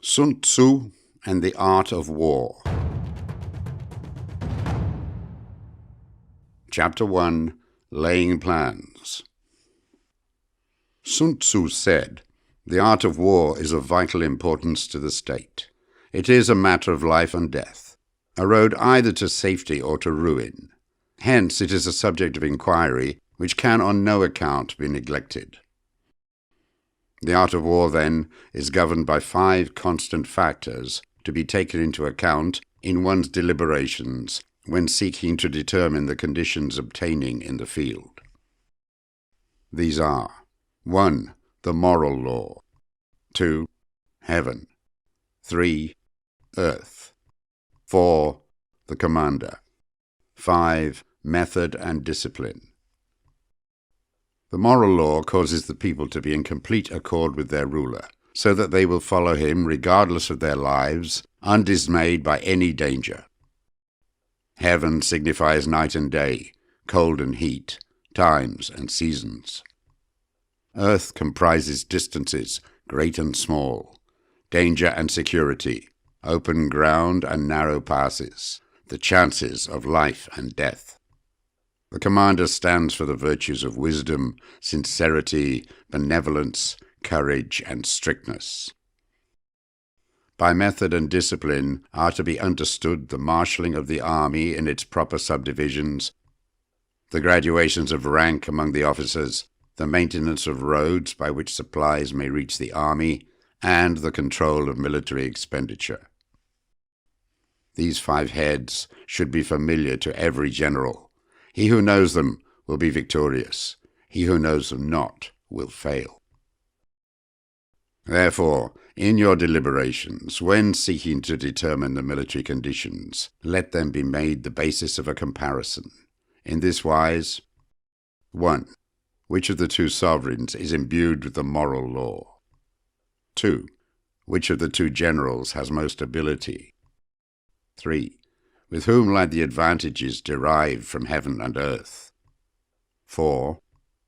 Sun Tsu and the Art of War. Chapter 1. Laying Plans. Sun Tsu said, "The art of war is of vital importance to the state. It is a matter of life and death, a road either to safety or to ruin. Hence it is a subject of inquiry which can on no account be neglected. The art of war, then, is governed by 5 constant factors to be taken into account in one's deliberations when seeking to determine the conditions obtaining in the field. These are: 1. The moral law. 2. Heaven. 3. Earth. 4. The commander. 5. Method and discipline. The moral law causes the people to be in complete accord with their ruler, so that they will follow him regardless of their lives, undismayed by any danger. Heaven signifies night and day, cold and heat, times and seasons. Earth comprises distances, great and small, danger and security, open ground and narrow passes, the chances of life and death. The commander stands for the virtues of wisdom, sincerity, benevolence, courage, and strictness. By method and discipline are to be understood the marshalling of the army in its proper subdivisions, the graduations of rank among the officers, the maintenance of roads by which supplies may reach the army, and the control of military expenditure. These 5 heads should be familiar to every general. He who knows them will be victorious. He who knows them not will fail. Therefore, in your deliberations, when seeking to determine the military conditions, let them be made the basis of a comparison. In this wise: 1. Which of the 2 sovereigns is imbued with the moral law? 2. Which of the 2 generals has most ability? 3. With whom lie the advantages derived from heaven and earth? 4.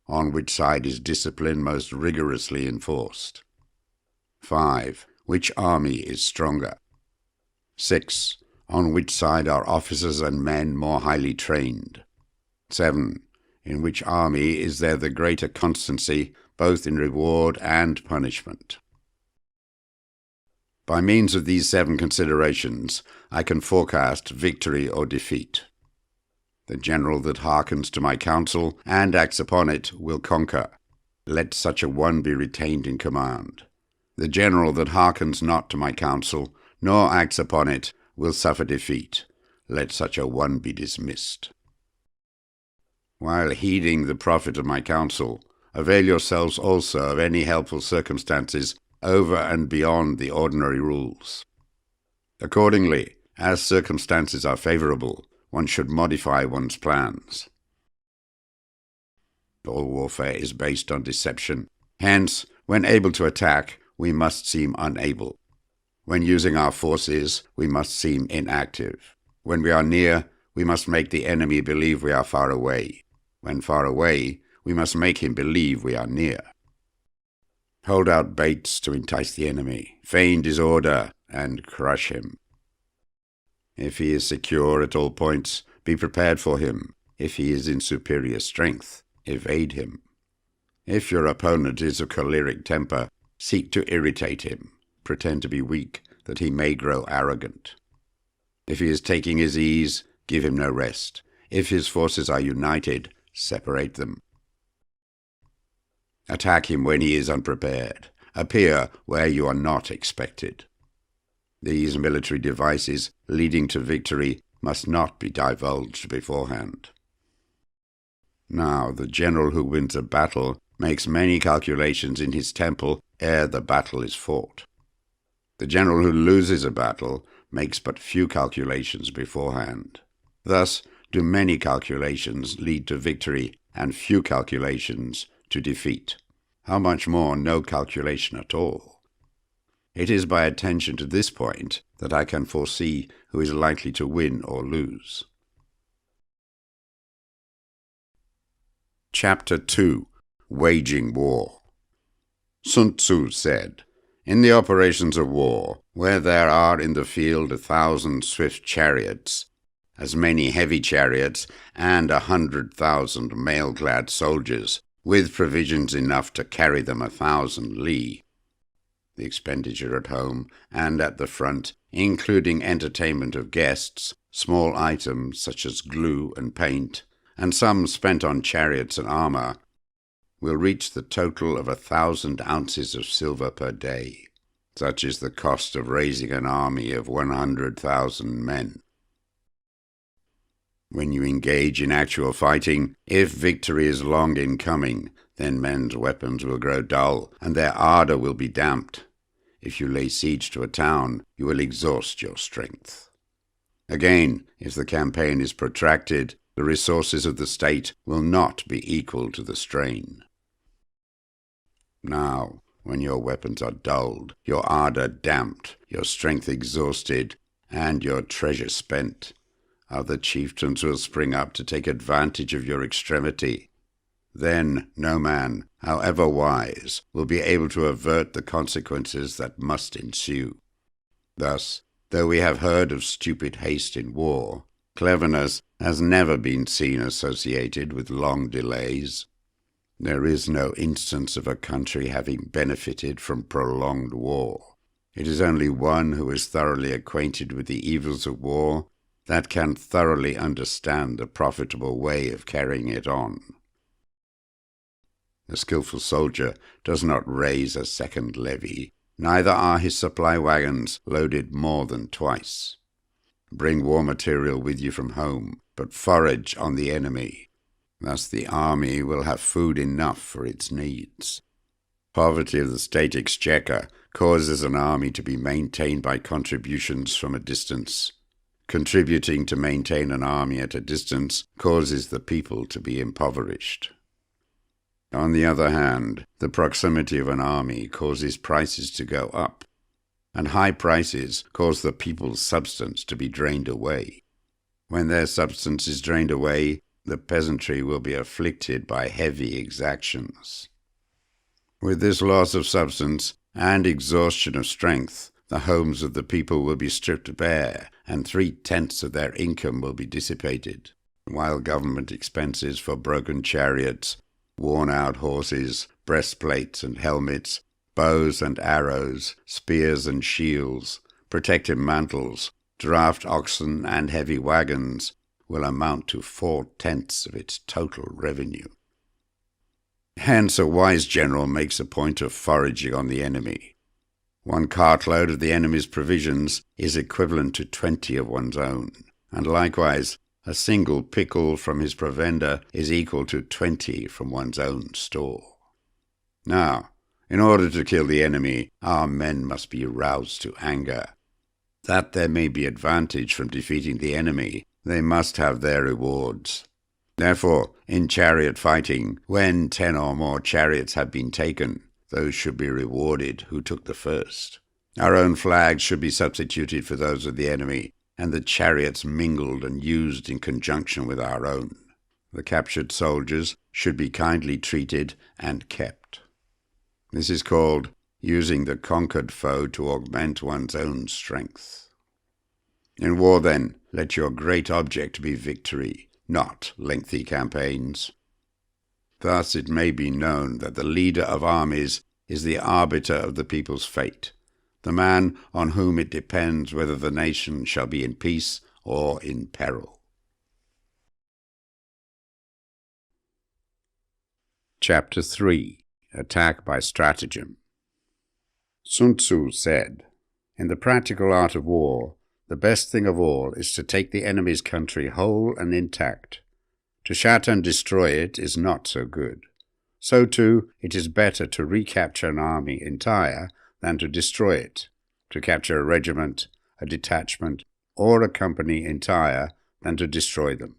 On which side is discipline most rigorously enforced? 5. Which army is stronger? 6. On which side are officers and men more highly trained? 7. In which army is there the greater constancy, both in reward and punishment? By means of these 7 considerations, I can forecast victory or defeat. The general that hearkens to my counsel and acts upon it will conquer. Let such a one be retained in command. The general that hearkens not to my counsel, nor acts upon it, will suffer defeat. Let such a one be dismissed. While heeding the profit of my counsel, avail yourselves also of any helpful circumstances over and beyond the ordinary rules. Accordingly, as circumstances are favorable, one should modify one's plans. All warfare is based on deception. Hence, when able to attack, we must seem unable. When using our forces, we must seem inactive. When we are near, we must make the enemy believe we are far away. When far away, we must make him believe we are near. Hold out baits to entice the enemy, feign disorder, and crush him. If he is secure at all points, be prepared for him. If he is in superior strength, evade him. If your opponent is of choleric temper, seek to irritate him. Pretend to be weak, that he may grow arrogant. If he is taking his ease, give him no rest. If his forces are united, separate them. Attack him when he is unprepared. Appear where you are not expected. These military devices leading to victory must not be divulged beforehand. Now, the general who wins a battle makes many calculations in his temple ere the battle is fought. The general who loses a battle makes but few calculations beforehand. Thus do many calculations lead to victory and few calculations to defeat. How much more no calculation at all? It is by attention to this point that I can foresee who is likely to win or lose. Chapter 2. Waging War. Sun Tsu said, In the operations of war, where there are in the field 1,000 swift chariots, as many heavy chariots, and 100,000 mail-clad soldiers, with provisions enough to carry them 1,000 li, the expenditure at home and at the front, including entertainment of guests, small items such as glue and paint, and some spent on chariots and armour, will reach the total of 1,000 ounces of silver per day. Such is the cost of raising an army of 100,000 men. When you engage in actual fighting, if victory is long in coming, then men's weapons will grow dull, and their ardour will be damped. If you lay siege to a town, you will exhaust your strength. Again, if the campaign is protracted, the resources of the state will not be equal to the strain. Now, when your weapons are dulled, your ardour damped, your strength exhausted, and your treasure spent, other chieftains will spring up to take advantage of your extremity. Then no man, however wise, will be able to avert the consequences that must ensue. Thus, though we have heard of stupid haste in war, cleverness has never been seen associated with long delays. There is no instance of a country having benefited from prolonged war. It is only one who is thoroughly acquainted with the evils of war that can thoroughly understand the profitable way of carrying it on. The skilful soldier does not raise a second levy, neither are his supply wagons loaded more than twice. Bring war material with you from home, but forage on the enemy. Thus the army will have food enough for its needs. Poverty of the state exchequer causes an army to be maintained by contributions from a distance. Contributing to maintain an army at a distance causes the people to be impoverished. On the other hand, the proximity of an army causes prices to go up, and high prices cause the people's substance to be drained away. When their substance is drained away, the peasantry will be afflicted by heavy exactions. With this loss of substance and exhaustion of strength, the homes of the people will be stripped bare, and 3/10 of their income will be dissipated, while government expenses for broken chariots, worn-out horses, breastplates and helmets, bows and arrows, spears and shields, protective mantles, draft oxen and heavy wagons will amount to 4/10 of its total revenue. Hence a wise general makes a point of foraging on the enemy. 1 cartload of the enemy's provisions is equivalent to 20 of one's own, and likewise a single pickle from his provender is equal to 20 from one's own store. Now, in order to kill the enemy, our men must be roused to anger. That there may be advantage from defeating the enemy, they must have their rewards. Therefore, in chariot fighting, when 10 or more chariots have been taken, those should be rewarded who took the first. Our own flags should be substituted for those of the enemy, and the chariots mingled and used in conjunction with our own. The captured soldiers should be kindly treated and kept. This is called using the conquered foe to augment one's own strength. In war, then, let your great object be victory, not lengthy campaigns. Thus it may be known that the leader of armies is the arbiter of the people's fate, the man on whom it depends whether the nation shall be in peace or in peril. Chapter 3. Attack by Stratagem. Sun Tsu said, "In the practical art of war, the best thing of all is to take the enemy's country whole and intact. To shatter and destroy it is not so good. So, too, it is better to recapture an army entire than to destroy it, to capture a regiment, a detachment, or a company entire than to destroy them.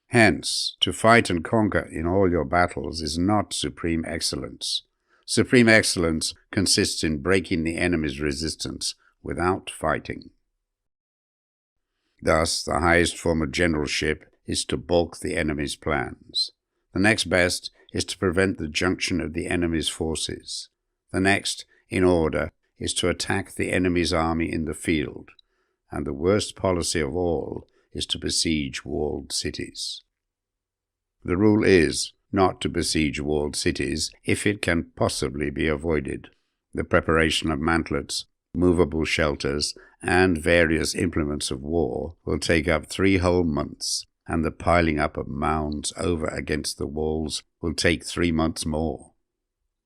Hence, to fight and conquer in all your battles is not supreme excellence. Supreme excellence consists in breaking the enemy's resistance without fighting." Thus, the highest form of generalship is to balk the enemy's plans. The next best is to prevent the junction of the enemy's forces. The next in order is to attack the enemy's army in the field, and the worst policy of all is to besiege walled cities. The rule is not to besiege walled cities if it can possibly be avoided. The preparation of mantlets, movable shelters, and various implements of war will take up 3 whole months, and the piling up of mounds over against the walls will take 3 months more.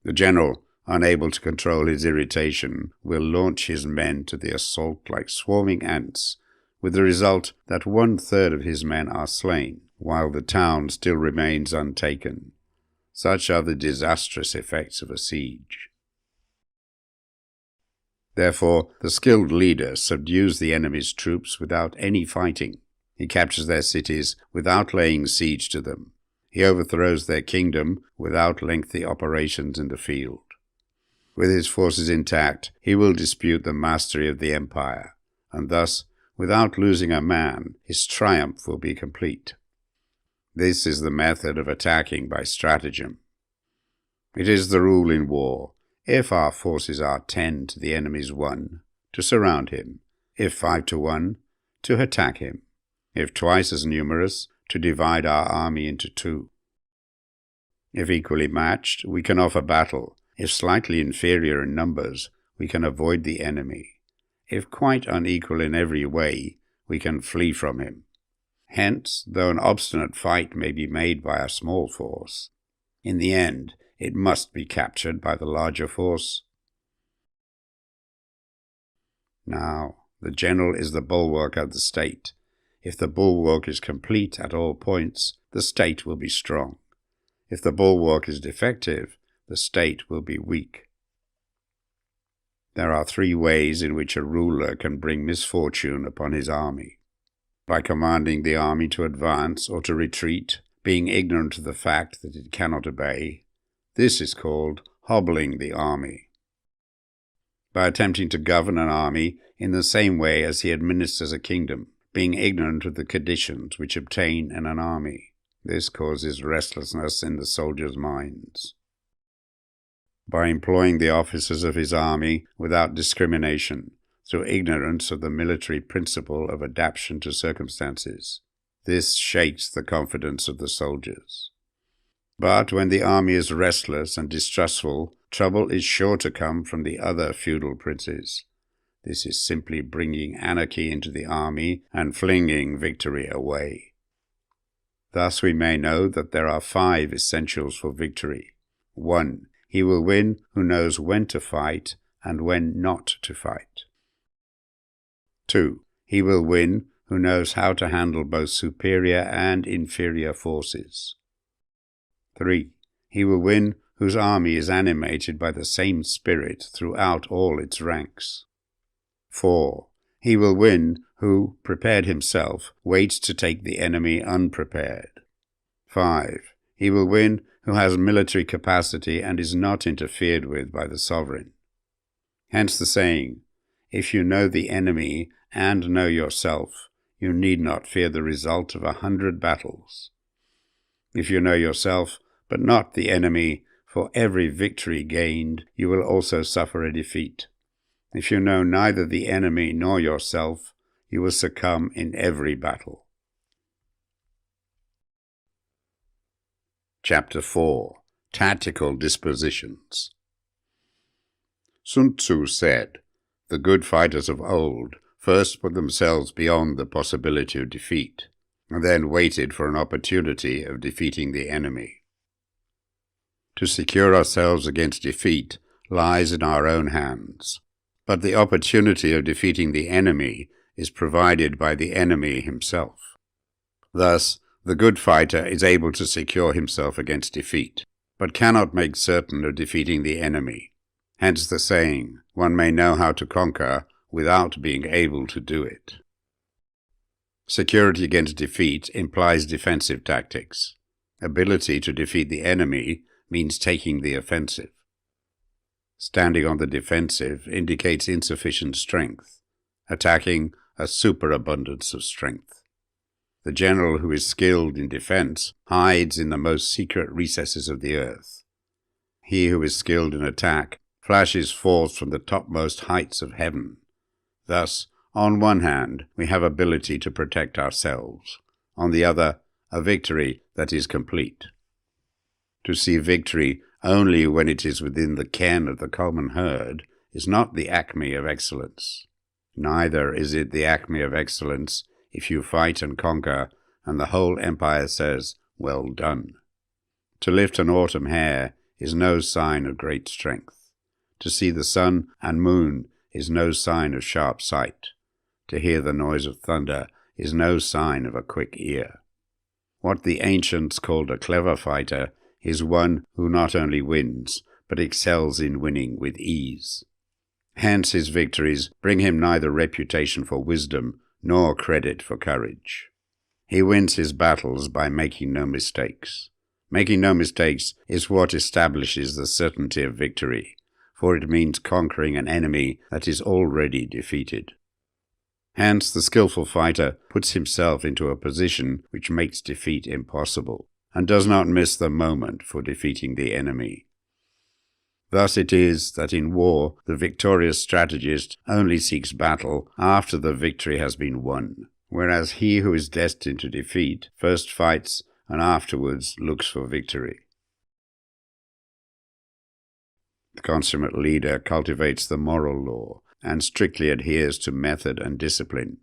The general, unable to control his irritation, will launch his men to the assault like swarming ants, with the result that 1/3 of his men are slain, while the town still remains untaken. Such are the disastrous effects of a siege. Therefore, the skilled leader subdues the enemy's troops without any fighting. He captures their cities without laying siege to them. He overthrows their kingdom without lengthy operations in the field. With his forces intact, he will dispute the mastery of the empire, and thus, without losing a man, his triumph will be complete. This is the method of attacking by stratagem. It is the rule in war, if our forces are 10 to the enemy's 1, to surround him; if 5 to 1, to attack him; if twice as numerous, to divide our army into 2. If equally matched, we can offer battle; if slightly inferior in numbers, we can avoid the enemy; if quite unequal in every way, we can flee from him. Hence, though an obstinate fight may be made by a small force, in the end it must be captured by the larger force. Now, the general is the bulwark of the state. If the bulwark is complete at all points, the state will be strong. If the bulwark is defective, the state will be weak. There are 3 ways in which a ruler can bring misfortune upon his army: by commanding the army to advance or to retreat, being ignorant of the fact that it cannot obey. This is called hobbling the army. By attempting to govern an army in the same way as he administers a kingdom, being ignorant of the conditions which obtain in an army. This causes restlessness in the soldiers' minds. By employing the officers of his army without discrimination, through ignorance of the military principle of adaptation to circumstances. This shakes the confidence of the soldiers. But when the army is restless and distrustful, trouble is sure to come from the other feudal princes. This is simply bringing anarchy into the army and flinging victory away. Thus we may know that there are 5 essentials for victory. 1. He will win who knows when to fight and when not to fight. 2. He will win who knows how to handle both superior and inferior forces. 3. He will win whose army is animated by the same spirit throughout all its ranks. 4. He will win who, prepared himself, waits to take the enemy unprepared. 5. He will win who has military capacity and is not interfered with by the sovereign. Hence the saying, if you know the enemy and know yourself, you need not fear the result of 100 battles. If you know yourself, but not the enemy, for every victory gained, you will also suffer a defeat. If you know neither the enemy nor yourself, you will succumb in every battle. Chapter 4. Tactical Dispositions. Sun Tsu said, "The good fighters of old first put themselves beyond the possibility of defeat, and then waited for an opportunity of defeating the enemy." To secure ourselves against defeat lies in our own hands, but the opportunity of defeating the enemy is provided by the enemy himself. Thus, the good fighter is able to secure himself against defeat, but cannot make certain of defeating the enemy. Hence the saying, one may know how to conquer without being able to do it. Security against defeat implies defensive tactics. Ability to defeat the enemy means taking the offensive. Standing on the defensive indicates insufficient strength, attacking a superabundance of strength. The general who is skilled in defense hides in the most secret recesses of the earth. He who is skilled in attack flashes forth from the topmost heights of heaven. Thus, on one hand, we have ability to protect ourselves. On the other, a victory that is complete. To see victory only when it is within the ken of the common herd is not the acme of excellence. Neither is it the acme of excellence if you fight and conquer, and the whole empire says, "Well done." To lift an autumn hare is no sign of great strength. To see the sun and moon is no sign of sharp sight. To hear the noise of thunder is no sign of a quick ear. What the ancients called a clever fighter is one who not only wins, but excels in winning with ease. Hence his victories bring him neither reputation for wisdom nor credit for courage. He wins his battles by making no mistakes. Making no mistakes is what establishes the certainty of victory, for it means conquering an enemy that is already defeated. Hence the skillful fighter puts himself into a position which makes defeat impossible, and does not miss the moment for defeating the enemy. Thus it is that in war the victorious strategist only seeks battle after the victory has been won, whereas he who is destined to defeat first fights and afterwards looks for victory. The consummate leader cultivates the moral law and strictly adheres to method and discipline.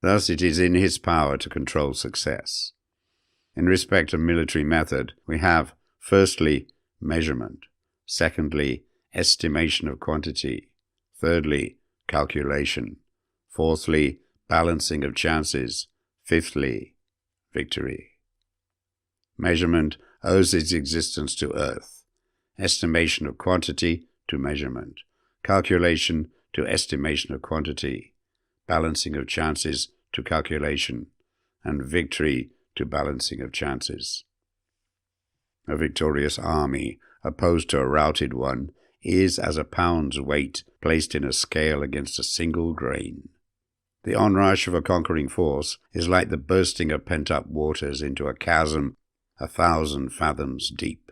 Thus it is in his power to control success. In respect of military method, we have, firstly, measurement, secondly, estimation of quantity, thirdly, calculation, fourthly, balancing of chances, fifthly, victory. Measurement owes its existence to earth, estimation of quantity to measurement, calculation to estimation of quantity, balancing of chances to calculation, and victory to balancing of chances. A victorious army, opposed to a routed one, is as a pound's weight placed in a scale against a single grain. The onrush of a conquering force is like the bursting of pent-up waters into a chasm 1,000 fathoms deep.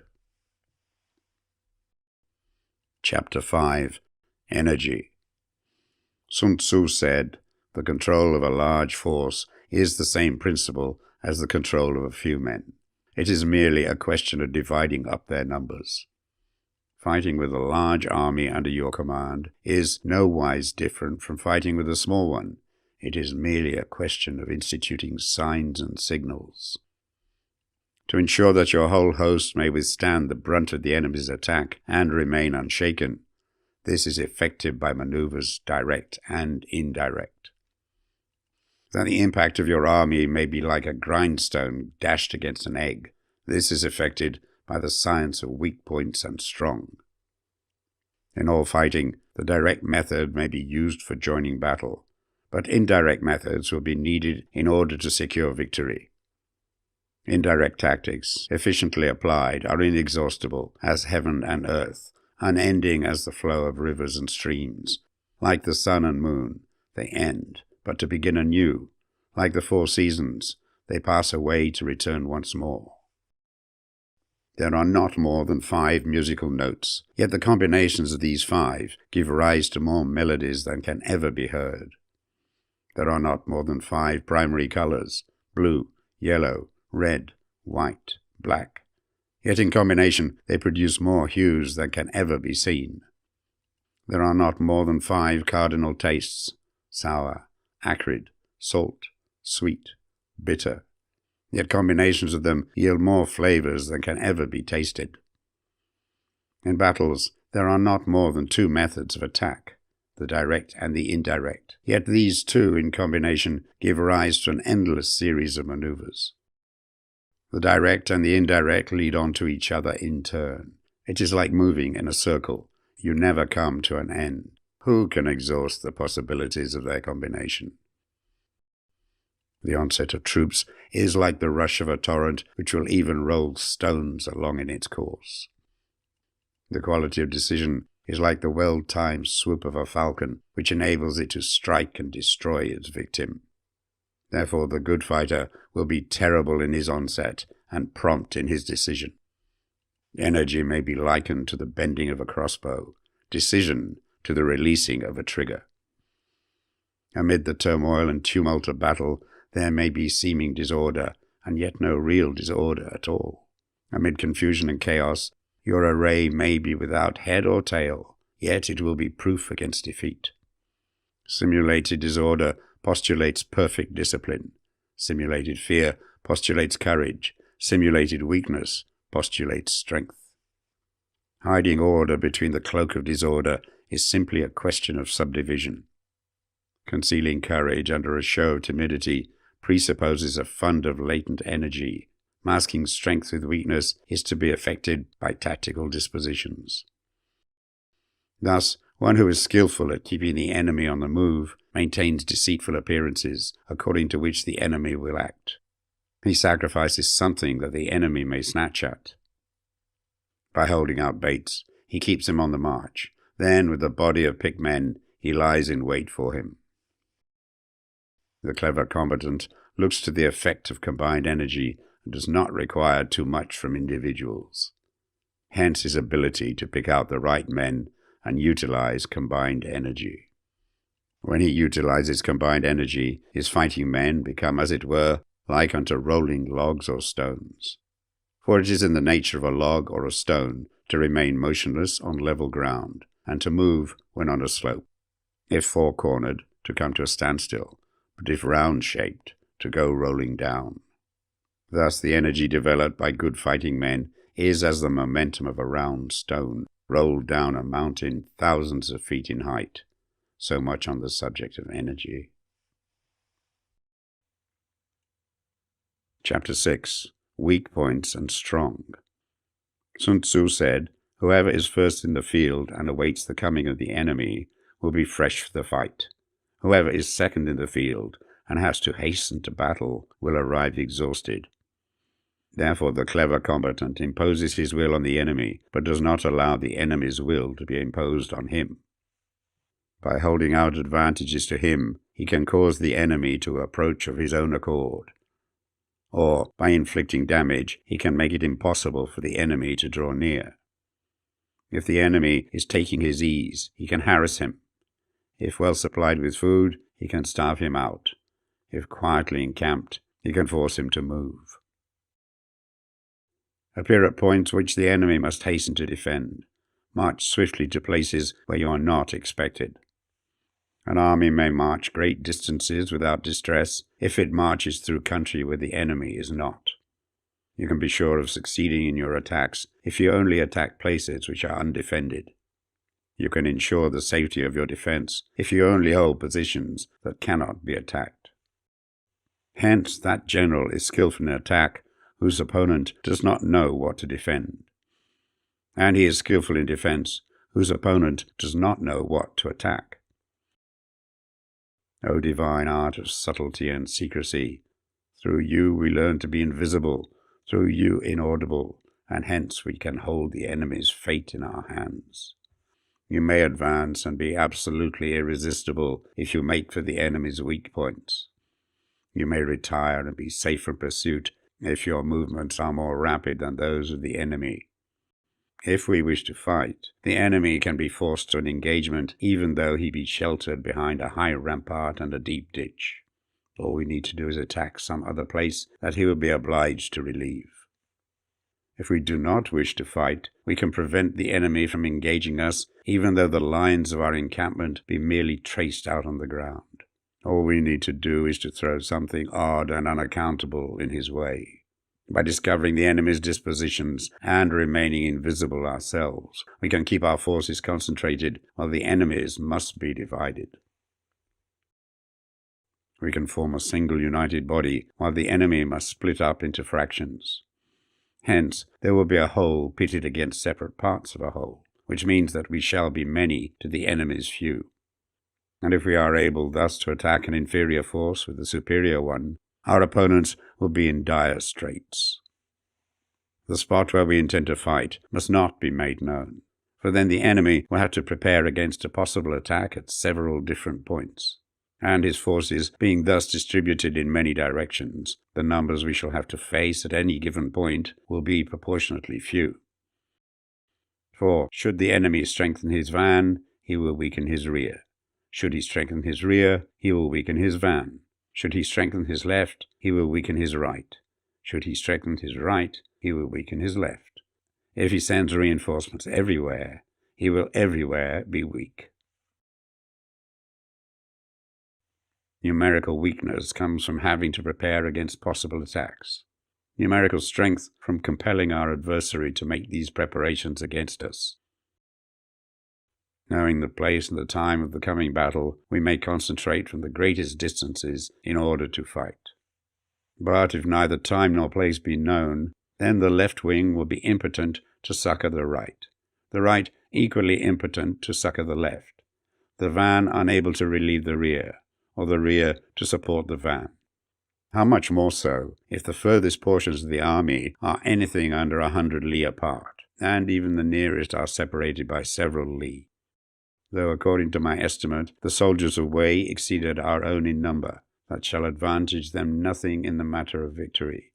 Chapter 5. Energy. Sun Tsu said, "The control of a large force is the same principle as the control of a few men. It is merely a question of dividing up their numbers." Fighting with a large army under your command is nowise different from fighting with a small one. It is merely a question of instituting signs and signals. To ensure that your whole host may withstand the brunt of the enemy's attack and remain unshaken, this is effected by maneuvers direct and indirect. That the impact of your army may be like a grindstone dashed against an egg, this is effected by the science of weak points and strong. In all fighting, the direct method may be used for joining battle, but indirect methods will be needed in order to secure victory. Indirect tactics, efficiently applied, are inexhaustible as heaven and earth, unending as the flow of rivers and streams. Like the sun and moon, they end, but to begin anew. Like the 4 seasons, they pass away to return once more. There are not more than 5 musical notes, yet the combinations of these 5 give rise to more melodies than can ever be heard. There are not more than 5 primary colors, blue, yellow, red, white, black. Yet in combination they produce more hues than can ever be seen. There are not more than 5 cardinal tastes, sour, acrid, salt, sweet, bitter. Yet combinations of them yield more flavors than can ever be tasted. In battles there are not more than 2 methods of attack, the direct and the indirect. Yet these 2 in combination give rise to an endless series of maneuvers. The direct and the indirect lead on to each other in turn. It is like moving in a circle. You never come to an end. Who can exhaust the possibilities of their combination? The onset of troops is like the rush of a torrent which will even roll stones along in its course. The quality of decision is like the well-timed swoop of a falcon which enables it to strike and destroy its victim. Therefore the good fighter will be terrible in his onset and prompt in his decision. Energy may be likened to the bending of a crossbow. decision to the releasing of a trigger. Amid the turmoil and tumult of battle, there may be seeming disorder, and yet no real disorder at all. Amid confusion and chaos, your array may be without head or tail, yet it will be proof against defeat. Simulated disorder postulates perfect discipline. Simulated fear postulates courage. Simulated weakness postulates strength. Hiding order between the cloak of disorder is simply a question of subdivision. Concealing courage under a show of timidity presupposes a fund of latent energy. Masking strength with weakness is to be effected by tactical dispositions. Thus, one who is skillful at keeping the enemy on the move maintains deceitful appearances according to which the enemy will act. He sacrifices something that the enemy may snatch at. By holding out baits, he keeps him on the march. Then, with a body of picked men, he lies in wait for him. The clever combatant looks to the effect of combined energy and does not require too much from individuals. Hence his ability to pick out the right men and utilize combined energy. When he utilizes combined energy, his fighting men become, as it were, like unto rolling logs or stones. For it is in the nature of a log or a stone to remain motionless on level ground, and to move when on a slope. If four-cornered, to come to a standstill, but if round-shaped, to go rolling down. Thus the energy developed by good fighting men is as the momentum of a round stone rolled down a mountain thousands of feet in height. So much on the subject of energy. Chapter 6. Weak Points and Strong. Sun Tsu said, "Whoever is first in the field and awaits the coming of the enemy will be fresh for the fight. Whoever is second in the field and has to hasten to battle will arrive exhausted. Therefore the clever combatant imposes his will on the enemy, but does not allow the enemy's will to be imposed on him. By holding out advantages to him, he can cause the enemy to approach of his own accord. Or, by inflicting damage, he can make it impossible for the enemy to draw near. If the enemy is taking his ease, he can harass him. If well supplied with food, he can starve him out. If quietly encamped, he can force him to move. Appear at points which the enemy must hasten to defend. March swiftly to places where you are not expected. An army may march great distances without distress if it marches through country where the enemy is not. You can be sure of succeeding in your attacks if you only attack places which are undefended. You can ensure the safety of your defense if you only hold positions that cannot be attacked. Hence, that general is skillful in attack whose opponent does not know what to defend. And he is skillful in defense whose opponent does not know what to attack. O divine art of subtlety and secrecy, through you we learn to be invisible, through you inaudible, and hence we can hold the enemy's fate in our hands. You may advance and be absolutely irresistible if you make for the enemy's weak points. You may retire and be safe from pursuit if your movements are more rapid than those of the enemy. If we wish to fight, the enemy can be forced to an engagement even though he be sheltered behind a high rampart and a deep ditch. All we need to do is attack some other place that he will be obliged to relieve. If we do not wish to fight, we can prevent the enemy from engaging us even though the lines of our encampment be merely traced out on the ground. All we need to do is to throw something odd and unaccountable in his way. By discovering the enemy's dispositions and remaining invisible ourselves, we can keep our forces concentrated while the enemy's must be divided. We can form a single united body while the enemy must split up into fractions. Hence, there will be a whole pitted against separate parts of a whole, which means that we shall be many to the enemy's few. And if we are able thus to attack an inferior force with a superior one, our opponents will be in dire straits. The spot where we intend to fight must not be made known, for then the enemy will have to prepare against a possible attack at several different points, and his forces being thus distributed in many directions, the numbers we shall have to face at any given point will be proportionately few. For should the enemy strengthen his van, he will weaken his rear. Should he strengthen his rear, he will weaken his van. Should he strengthen his left, he will weaken his right. Should he strengthen his right, he will weaken his left. If he sends reinforcements everywhere, he will everywhere be weak. Numerical weakness comes from having to prepare against possible attacks. Numerical strength from compelling our adversary to make these preparations against us. Knowing the place and the time of the coming battle, we may concentrate from the greatest distances in order to fight. But if neither time nor place be known, then the left wing will be impotent to succor the right equally impotent to succor the left, the van unable to relieve the rear, or the rear to support the van. How much more so if the furthest portions of the army are anything under 100 li apart, and even the nearest are separated by several li. Though according to my estimate, the soldiers of Wei exceeded our own in number, that shall advantage them nothing in the matter of victory.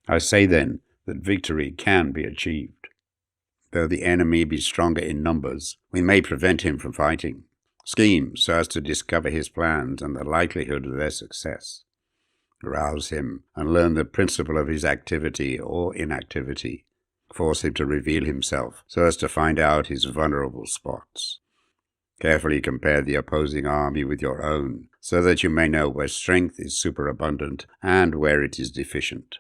I say then that victory can be achieved. Though the enemy be stronger in numbers, we may prevent him from fighting. Scheme so as to discover his plans and the likelihood of their success. Rouse him and learn the principle of his activity or inactivity. Force him to reveal himself so as to find out his vulnerable spots. Carefully compare the opposing army with your own, so that you may know where strength is superabundant and where it is deficient.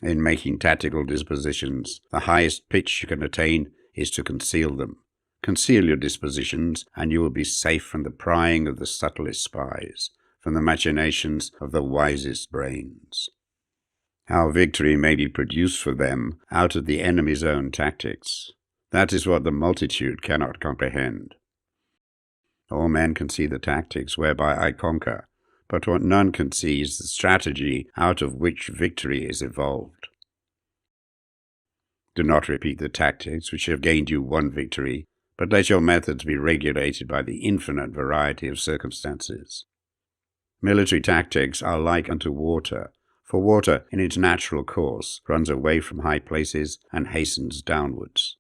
In making tactical dispositions, the highest pitch you can attain is to conceal them. Conceal your dispositions, and you will be safe from the prying of the subtlest spies, from the machinations of the wisest brains. How victory may be produced for them out of the enemy's own tactics, that is what the multitude cannot comprehend. All men can see the tactics whereby I conquer, but what none can see is the strategy out of which victory is evolved. Do not repeat the tactics which have gained you one victory, but let your methods be regulated by the infinite variety of circumstances. Military tactics are like unto water, for water in its natural course runs away from high places and hastens downwards.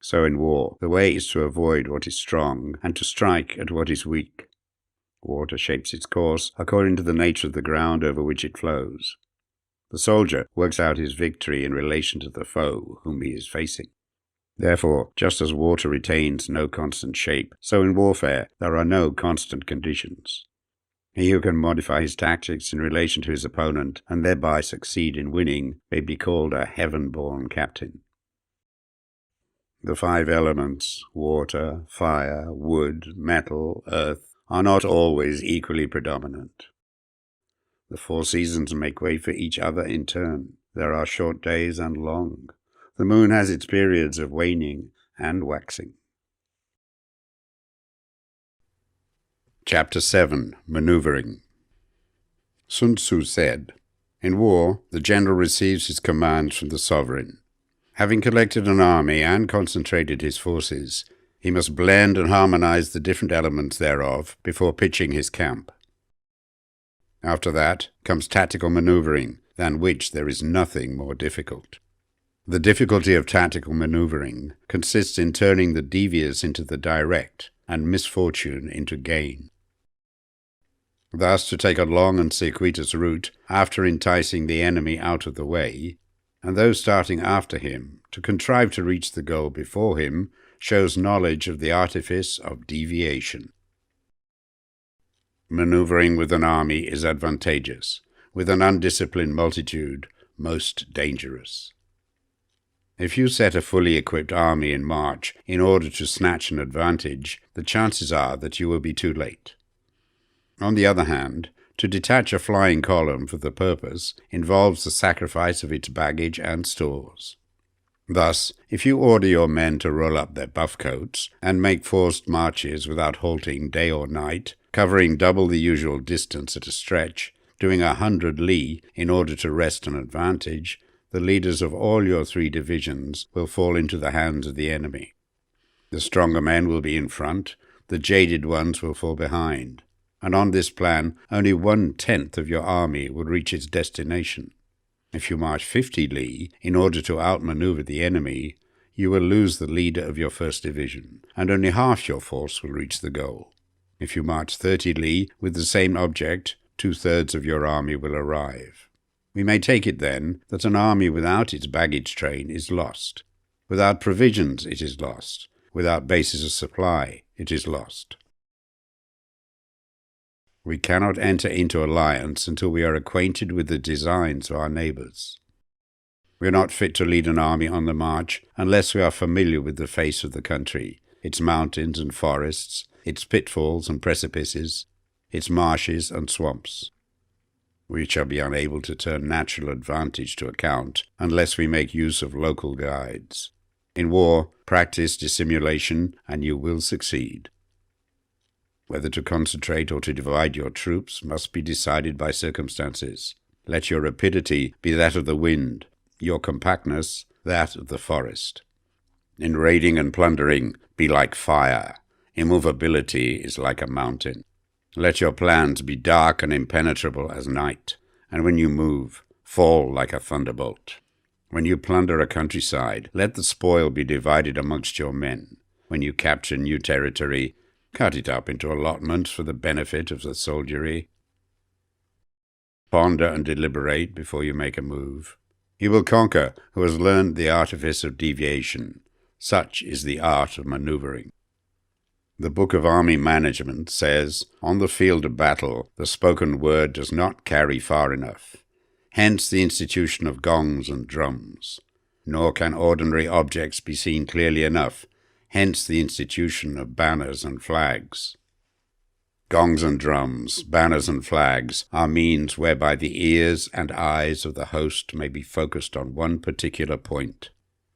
So in war, the way is to avoid what is strong and to strike at what is weak. Water shapes its course according to the nature of the ground over which it flows. The soldier works out his victory in relation to the foe whom he is facing. Therefore, just as water retains no constant shape, so in warfare there are no constant conditions. He who can modify his tactics in relation to his opponent and thereby succeed in winning may be called a heaven-born captain. The 5 elements, water, fire, wood, metal, earth, are not always equally predominant. The 4 seasons make way for each other in turn. There are short days and long. The moon has its periods of waning and waxing. Chapter 7. Maneuvering. Sun Tsu said, "In war, the general receives his commands from the sovereign. Having collected an army and concentrated his forces, he must blend and harmonize the different elements thereof before pitching his camp. After that comes tactical maneuvering, than which there is nothing more difficult. The difficulty of tactical maneuvering consists in turning the devious into the direct, and misfortune into gain. Thus, to take a long and circuitous route after enticing the enemy out of the way, and those starting after him to contrive to reach the goal before him, shows knowledge of the artifice of deviation. Maneuvering with an army is advantageous, with an undisciplined multitude most dangerous. If you set a fully equipped army in march in order to snatch an advantage, the chances are that you will be too late. On the other hand, to detach a flying column for the purpose involves the sacrifice of its baggage and stores. Thus, if you order your men to roll up their buff coats and make forced marches without halting day or night, covering double the usual distance at a stretch, doing 100 li in order to wrest an advantage, the leaders of all your 3 divisions will fall into the hands of the enemy. The stronger men will be in front, the jaded ones will fall behind, and on this plan only 1/10 of your army will reach its destination. If you march 50 li in order to outmaneuver the enemy, you will lose the leader of your first division, and only half your force will reach the goal. If you march 30 li with the same object, 2/3 of your army will arrive. We may take it, then, that an army without its baggage train is lost. Without provisions, it is lost. Without bases of supply, it is lost. We cannot enter into alliance until we are acquainted with the designs of our neighbours. We are not fit to lead an army on the march unless we are familiar with the face of the country, its mountains and forests, its pitfalls and precipices, its marshes and swamps. We shall be unable to turn natural advantage to account unless we make use of local guides. In war, practice dissimulation, and you will succeed. Whether to concentrate or to divide your troops must be decided by circumstances. Let your rapidity be that of the wind, your compactness that of the forest. In raiding and plundering, be like fire. Immovability is like a mountain. Let your plans be dark and impenetrable as night, and when you move, fall like a thunderbolt. When you plunder a countryside, let the spoil be divided amongst your men. When you capture new territory, cut it up into allotments for the benefit of the soldiery. Ponder and deliberate before you make a move. He will conquer who has learned the artifice of deviation. Such is the art of maneuvering. The Book of Army Management says, on the field of battle, the spoken word does not carry far enough. Hence the institution of gongs and drums. Nor can ordinary objects be seen clearly enough. Hence the institution of banners and flags. Gongs and drums, banners and flags are means whereby the ears and eyes of the host may be focused on one particular point.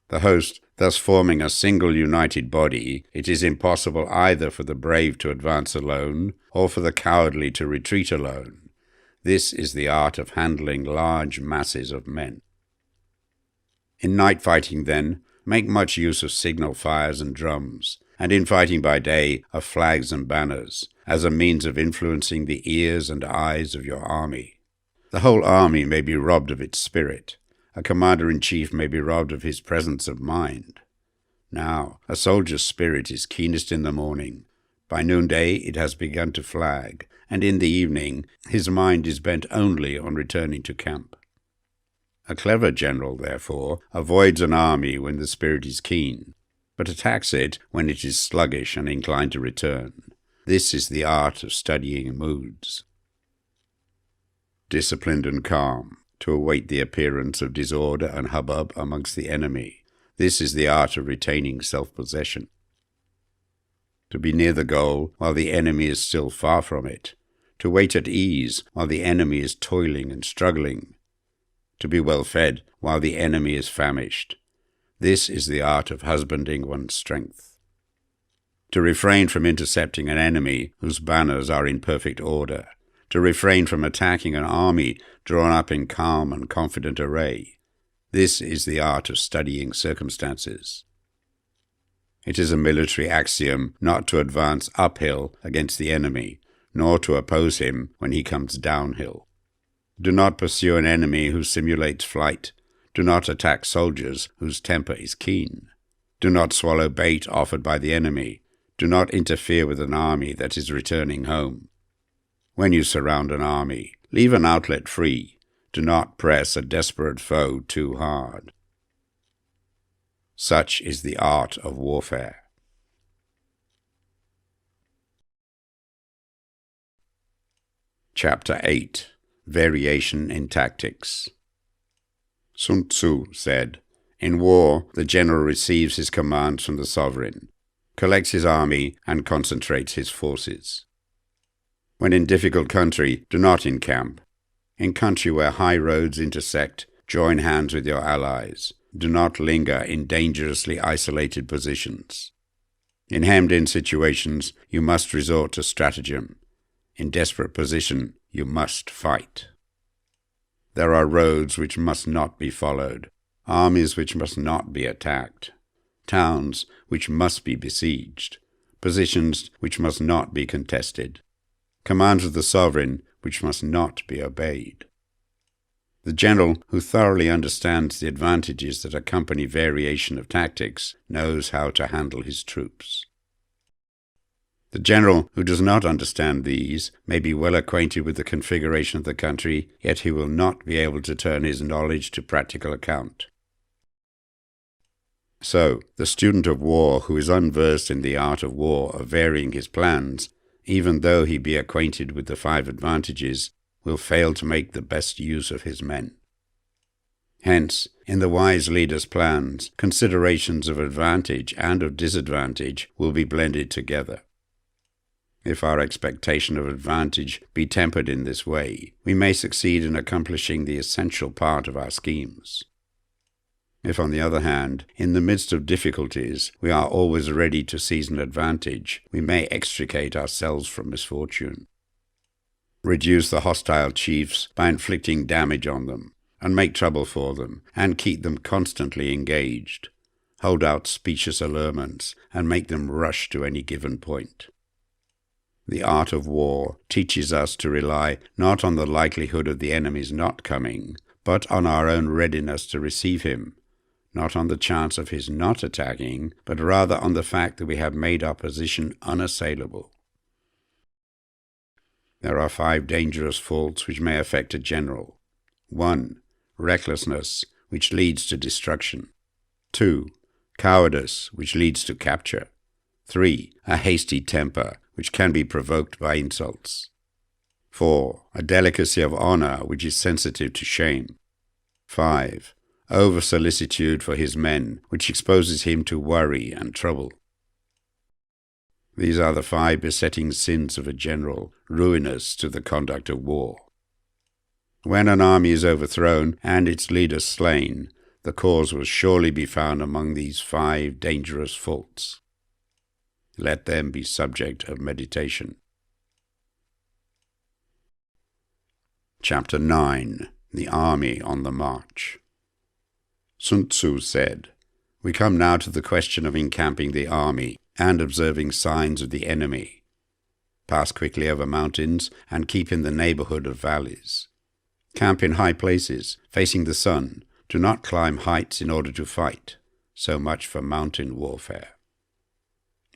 The host thus forming a single united body, it is impossible either for the brave to advance alone or for the cowardly to retreat alone. This is the art of handling large masses of men. In night fighting, then, make much use of signal fires and drums, and in fighting by day of flags and banners, as a means of influencing the ears and eyes of your army. The whole army may be robbed of its spirit. A commander-in-chief may be robbed of his presence of mind. Now, a soldier's spirit is keenest in the morning. By noonday it has begun to flag, and in the evening his mind is bent only on returning to camp. A clever general, therefore, avoids an army when the spirit is keen, but attacks it when it is sluggish and inclined to return. This is the art of studying moods. Disciplined and calm, to await the appearance of disorder and hubbub amongst the enemy. This is the art of retaining self-possession. To be near the goal while the enemy is still far from it. To wait at ease while the enemy is toiling and struggling. To be well fed while the enemy is famished. This is the art of husbanding one's strength. To refrain from intercepting an enemy whose banners are in perfect order. To refrain from attacking an army drawn up in calm and confident array. This is the art of studying circumstances. It is a military axiom not to advance uphill against the enemy, nor to oppose him when he comes downhill. Do not pursue an enemy who simulates flight. Do not attack soldiers whose temper is keen. Do not swallow bait offered by the enemy. Do not interfere with an army that is returning home. When you surround an army, leave an outlet free. Do not press a desperate foe too hard. Such is the art of warfare. Chapter 8. Variation in Tactics. Sun Tsu said, in war, the general receives his commands from the sovereign, collects his army, and concentrates his forces. When in difficult country, do not encamp. In country where high roads intersect, join hands with your allies. Do not linger in dangerously isolated positions. In hemmed-in situations, you must resort to stratagem. In desperate position, you must fight. There are roads which must not be followed, armies which must not be attacked, towns which must be besieged, positions which must not be contested, commands of the sovereign which must not be obeyed. The general who thoroughly understands the advantages that accompany variation of tactics knows how to handle his troops. The general who does not understand these may be well acquainted with the configuration of the country, yet he will not be able to turn his knowledge to practical account. So, the student of war who is unversed in the art of war of varying his plans, even though he be acquainted with the 5 advantages, will fail to make the best use of his men. Hence, in the wise leader's plans, considerations of advantage and of disadvantage will be blended together. If our expectation of advantage be tempered in this way, we may succeed in accomplishing the essential part of our schemes. If, on the other hand, in the midst of difficulties, we are always ready to seize an advantage, we may extricate ourselves from misfortune. Reduce the hostile chiefs by inflicting damage on them, and make trouble for them, and keep them constantly engaged. Hold out specious allurements, and make them rush to any given point. The art of war teaches us to rely not on the likelihood of the enemy's not coming, but on our own readiness to receive him, not on the chance of his not attacking, but rather on the fact that we have made our position unassailable. There are 5 dangerous faults which may affect a general. 1. Recklessness, which leads to destruction. 2. Cowardice, which leads to capture. 3. A hasty temper, which can be provoked by insults. 4. A delicacy of honor, which is sensitive to shame. 5. Over-solicitude for his men, which exposes him to worry and trouble. These are the 5 besetting sins of a general, ruinous to the conduct of war. When an army is overthrown and its leader slain, the cause will surely be found among these 5 dangerous faults. Let them be subject of meditation. Chapter 9. The Army on the March. Sun Tsu said, "We come now to the question of encamping the army and observing signs of the enemy. Pass quickly over mountains and keep in the neighborhood of valleys. Camp in high places, facing the sun. Do not climb heights in order to fight. So much for mountain warfare.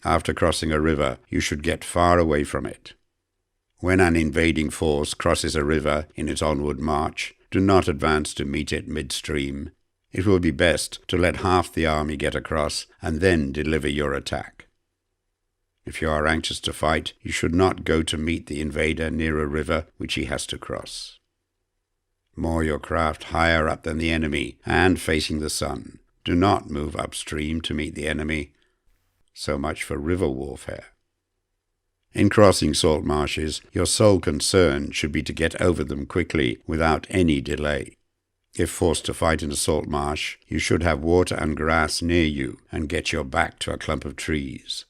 After crossing a river, you should get far away from it. When an invading force crosses a river in its onward march, do not advance to meet it midstream. It will be best to let half the army get across and then deliver your attack. If you are anxious to fight, you should not go to meet the invader near a river which he has to cross. Moor your craft higher up than the enemy and facing the sun. Do not move upstream to meet the enemy. So much for river warfare. In crossing salt marshes, your sole concern should be to get over them quickly without any delay. If forced to fight in a salt marsh, you should have water and grass near you and get your back to a clump of trees.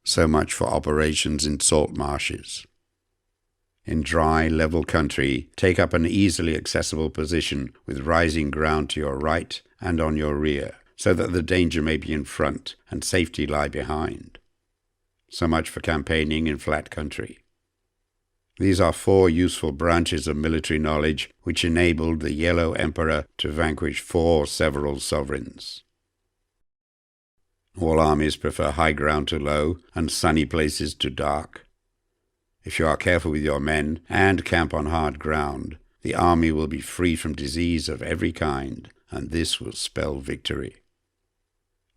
So much for operations in salt marshes. In dry, level country, take up an easily accessible position with rising ground to your right and on your rear, so that the danger may be in front and safety lie behind. So much for campaigning in flat country. These are 4 useful branches of military knowledge which enabled the Yellow Emperor to vanquish 4 several sovereigns. All armies prefer high ground to low and sunny places to dark. If you are careful with your men and camp on hard ground, the army will be free from disease of every kind, and this will spell victory.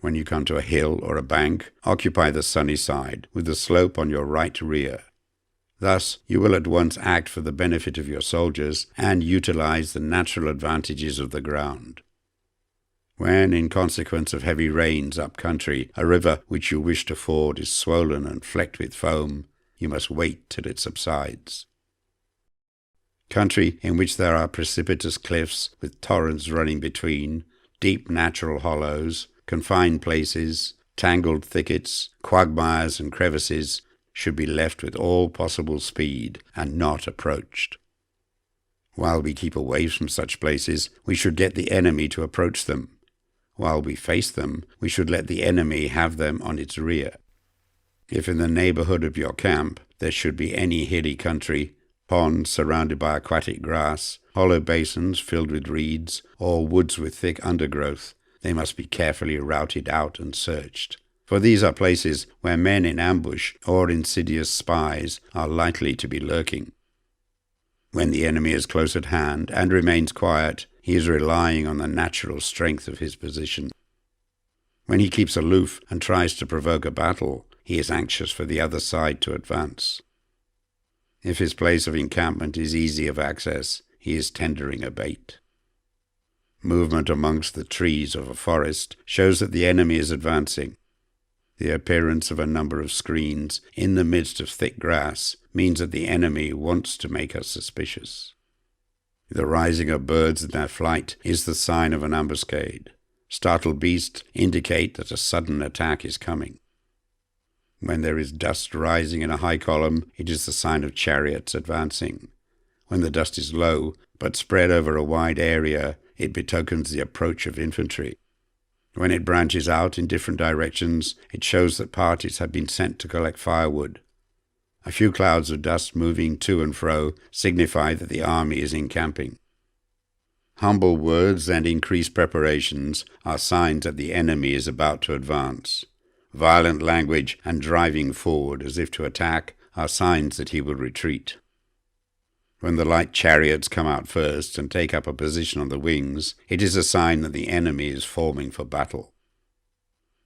When you come to a hill or a bank, occupy the sunny side, with the slope on your right rear. Thus, you will at once act for the benefit of your soldiers and utilize the natural advantages of the ground. When, in consequence of heavy rains up country, a river which you wish to ford is swollen and flecked with foam, you must wait till it subsides. Country in which there are precipitous cliffs with torrents running between, deep natural hollows, confined places, tangled thickets, quagmires and crevices, should be left with all possible speed and not approached. While we keep away from such places, we should get the enemy to approach them. While we face them, we should let the enemy have them on its rear. If in the neighborhood of your camp there should be any hilly country, Ponds surrounded by aquatic grass, hollow basins filled with reeds, or woods with thick undergrowth, they must be carefully routed out and searched. For these are places where men in ambush or insidious spies are likely to be lurking. When the enemy is close at hand and remains quiet, he is relying on the natural strength of his position. When he keeps aloof and tries to provoke a battle, he is anxious for the other side to advance. If his place of encampment is easy of access, he is tendering a bait. Movement amongst the trees of a forest shows that the enemy is advancing. The appearance of a number of screens in the midst of thick grass means that the enemy wants to make us suspicious. The rising of birds in their flight is the sign of an ambuscade. Startled beasts indicate that a sudden attack is coming. When there is dust rising in a high column, it is the sign of chariots advancing. When the dust is low, but spread over a wide area, it betokens the approach of infantry. When it branches out in different directions, it shows that parties have been sent to collect firewood. A few clouds of dust moving to and fro signify that the army is encamping. Humble words and increased preparations are signs that the enemy is about to advance. Violent language and driving forward as if to attack are signs that he will retreat. When the light chariots come out first and take up a position on the wings, it is a sign that the enemy is forming for battle.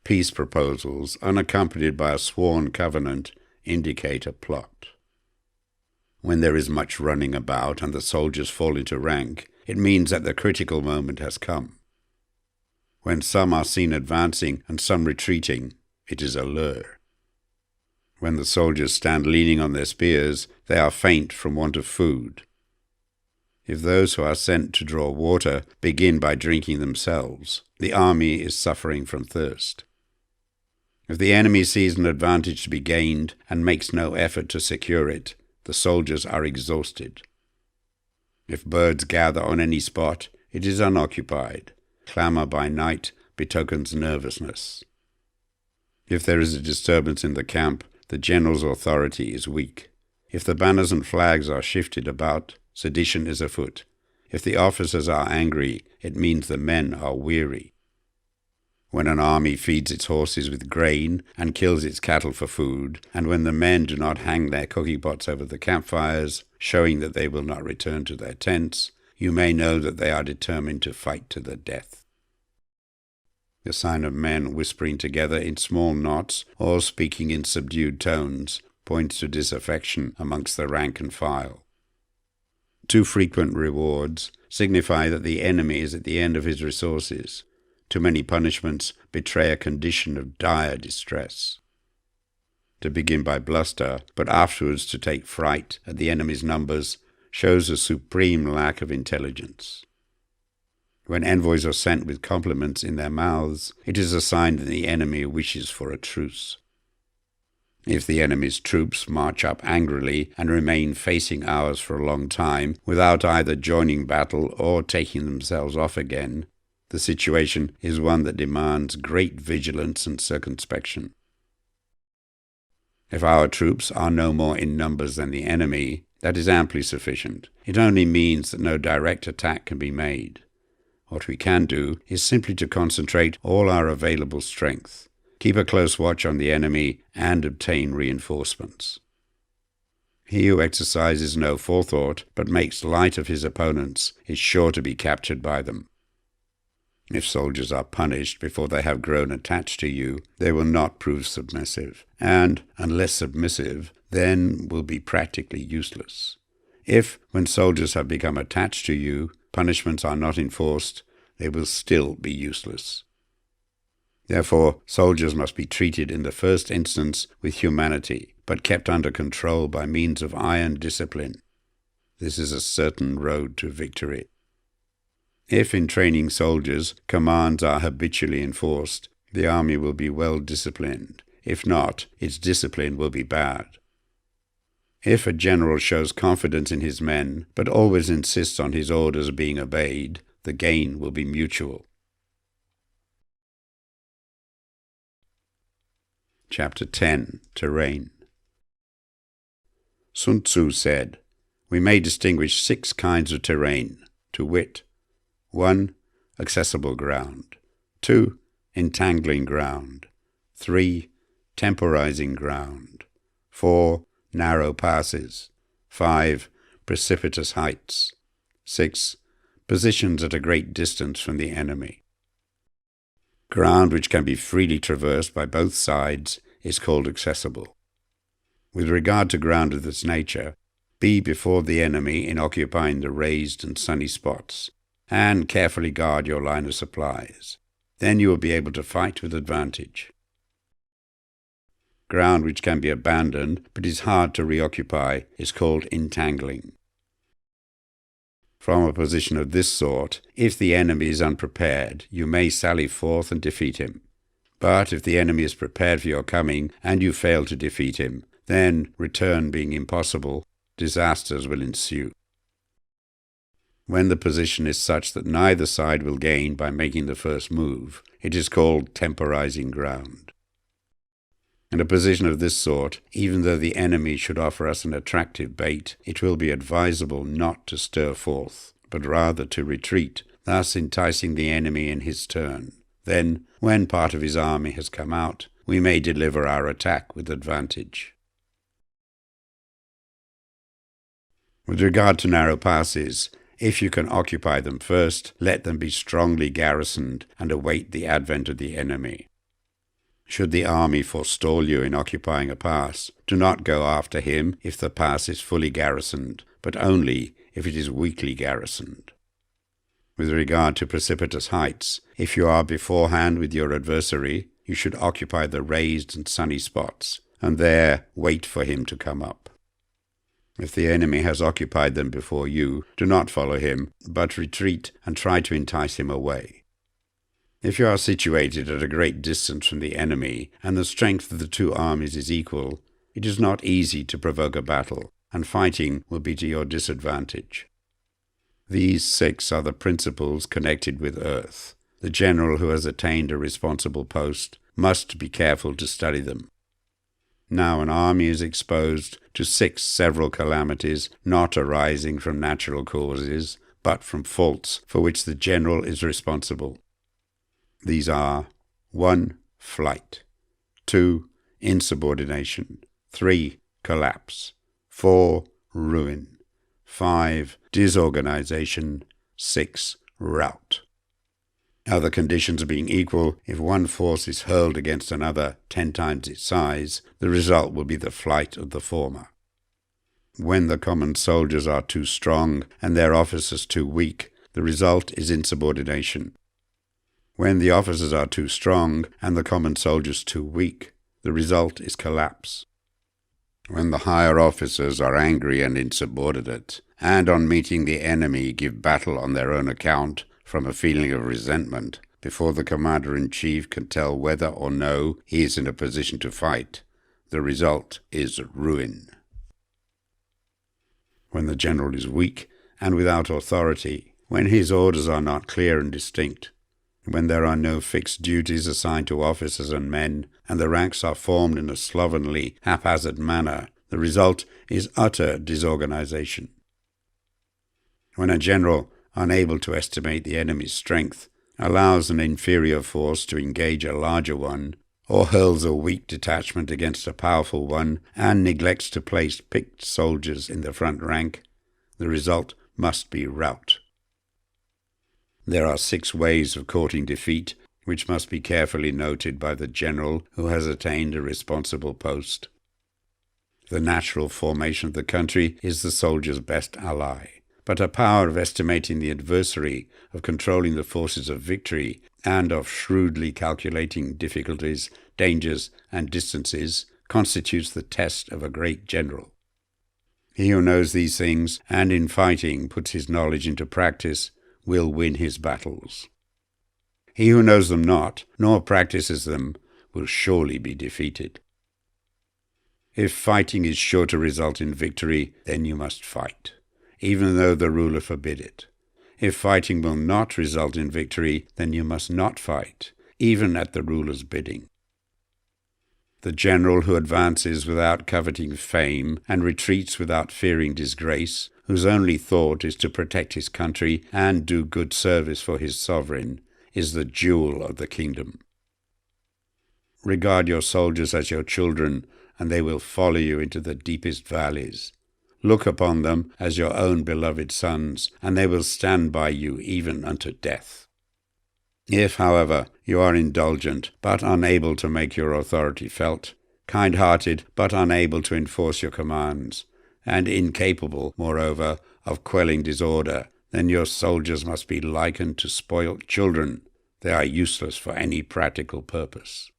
Peace proposals, unaccompanied by a sworn covenant, indicate a plot. When there is much running about and the soldiers fall into rank, it means that the critical moment has come. When some are seen advancing and some retreating, it is a lure. When the soldiers stand leaning on their spears, they are faint from want of food. If those who are sent to draw water begin by drinking themselves, the army is suffering from thirst. If the enemy sees an advantage to be gained and makes no effort to secure it, the soldiers are exhausted. If birds gather on any spot, it is unoccupied. Clamour by night betokens nervousness. If there is a disturbance in the camp, the general's authority is weak. If the banners and flags are shifted about, sedition is afoot. If the officers are angry, it means the men are weary. When an army feeds its horses with grain and kills its cattle for food, and when the men do not hang their cooking pots over the campfires, showing that they will not return to their tents, you may know that they are determined to fight to the death. The sign of men whispering together in small knots or speaking in subdued tones points to disaffection amongst the rank and file. Too frequent rewards signify that the enemy is at the end of his resources. Too many punishments betray a condition of dire distress. To begin by bluster, but afterwards to take fright at the enemy's numbers, shows a supreme lack of intelligence. When envoys are sent with compliments in their mouths, it is a sign that the enemy wishes for a truce. If the enemy's troops march up angrily and remain facing ours for a long time without either joining battle or taking themselves off again, the situation is one that demands great vigilance and circumspection. If our troops are no more in numbers than the enemy, that is amply sufficient. It only means that no direct attack can be made. What we can do is simply to concentrate all our available strength, keep a close watch on the enemy, and obtain reinforcements. He who exercises no forethought but makes light of his opponents is sure to be captured by them. If soldiers are punished before they have grown attached to you, they will not prove submissive, and, unless submissive, then will be practically useless. If, when soldiers have become attached to you, punishments are not enforced, they will still be useless. Therefore, soldiers must be treated in the first instance with humanity, but kept under control by means of iron discipline. This is a certain road to victory. If in training soldiers commands are habitually enforced, the army will be well disciplined. If not, its discipline will be bad. If a general shows confidence in his men, but always insists on his orders being obeyed, the gain will be mutual. Chapter 10. Terrain. Sun Tsu said, we may distinguish 6 kinds of terrain, to wit: 1. Accessible ground. 2. Entangling ground. 3. Temporizing ground. 4. Narrow passes. 5. Precipitous heights. 6. Positions at a great distance from the enemy. Ground which can be freely traversed by both sides is called accessible. With regard to ground of this nature, be before the enemy in occupying the raised and sunny spots, and carefully guard your line of supplies. Then you will be able to fight with advantage. Ground which can be abandoned but is hard to reoccupy is called entangling. From a position of this sort, if the enemy is unprepared, you may sally forth and defeat him. But if the enemy is prepared for your coming, and you fail to defeat him, then, return being impossible, disasters will ensue. When the position is such that neither side will gain by making the first move, it is called temporizing ground. In a position of this sort, even though the enemy should offer us an attractive bait, it will be advisable not to stir forth, but rather to retreat, thus enticing the enemy in his turn. Then, when part of his army has come out, we may deliver our attack with advantage. With regard to narrow passes, if you can occupy them first, let them be strongly garrisoned and await the advent of the enemy. Should the army forestall you in occupying a pass, do not go after him if the pass is fully garrisoned, but only if it is weakly garrisoned. With regard to precipitous heights, if you are beforehand with your adversary, you should occupy the raised and sunny spots, and there wait for him to come up. If the enemy has occupied them before you, do not follow him, but retreat and try to entice him away. If you are situated at a great distance from the enemy, and the strength of the 2 armies is equal, it is not easy to provoke a battle, and fighting will be to your disadvantage. These 6 are the principles connected with earth. The general who has attained a responsible post must be careful to study them. Now an army is exposed to 6 several calamities not arising from natural causes, but from faults for which the general is responsible. These are: 1. Flight. 2. Insubordination. 3. Collapse. 4. Ruin. 5. Disorganization. 6. Rout. Other conditions being equal, if one force is hurled against another 10 times its size, the result will be the flight of the former. When the common soldiers are too strong and their officers too weak, the result is insubordination. When the officers are too strong and the common soldiers too weak, the result is collapse. When the higher officers are angry and insubordinate, and on meeting the enemy give battle on their own account from a feeling of resentment, before the commander-in-chief can tell whether or no he is in a position to fight, the result is ruin. When the general is weak and without authority, when his orders are not clear and distinct, when there are no fixed duties assigned to officers and men, and the ranks are formed in a slovenly, haphazard manner, the result is utter disorganization. When a general, unable to estimate the enemy's strength, allows an inferior force to engage a larger one, or hurls a weak detachment against a powerful one, and neglects to place picked soldiers in the front rank, the result must be rout. There are 6 ways of courting defeat, which must be carefully noted by the general who has attained a responsible post. The natural formation of the country is the soldier's best ally, but a power of estimating the adversary, of controlling the forces of victory, and of shrewdly calculating difficulties, dangers, and distances constitutes the test of a great general. He who knows these things, and in fighting puts his knowledge into practice, will win his battles. He who knows them not, nor practices them, will surely be defeated. If fighting is sure to result in victory, then you must fight, even though the ruler forbid it. If fighting will not result in victory, then you must not fight, even at the ruler's bidding. The general who advances without coveting fame and retreats without fearing disgrace whose only thought is to protect his country and do good service for his sovereign, is the jewel of the kingdom. Regard your soldiers as your children, and they will follow you into the deepest valleys. Look upon them as your own beloved sons, and they will stand by you even unto death. If, however, you are indulgent, but unable to make your authority felt, kind-hearted, but unable to enforce your commands, and incapable, moreover, of quelling disorder, then your soldiers must be likened to spoilt children. They are useless for any practical purpose.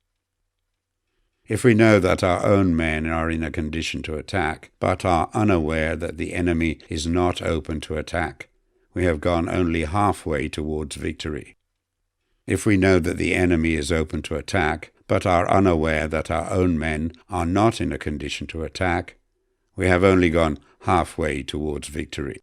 If we know that our own men are in a condition to attack, but are unaware that the enemy is not open to attack, we have gone only halfway towards victory. If we know that the enemy is open to attack, but are unaware that our own men are not in a condition to attack, we have only gone halfway towards victory.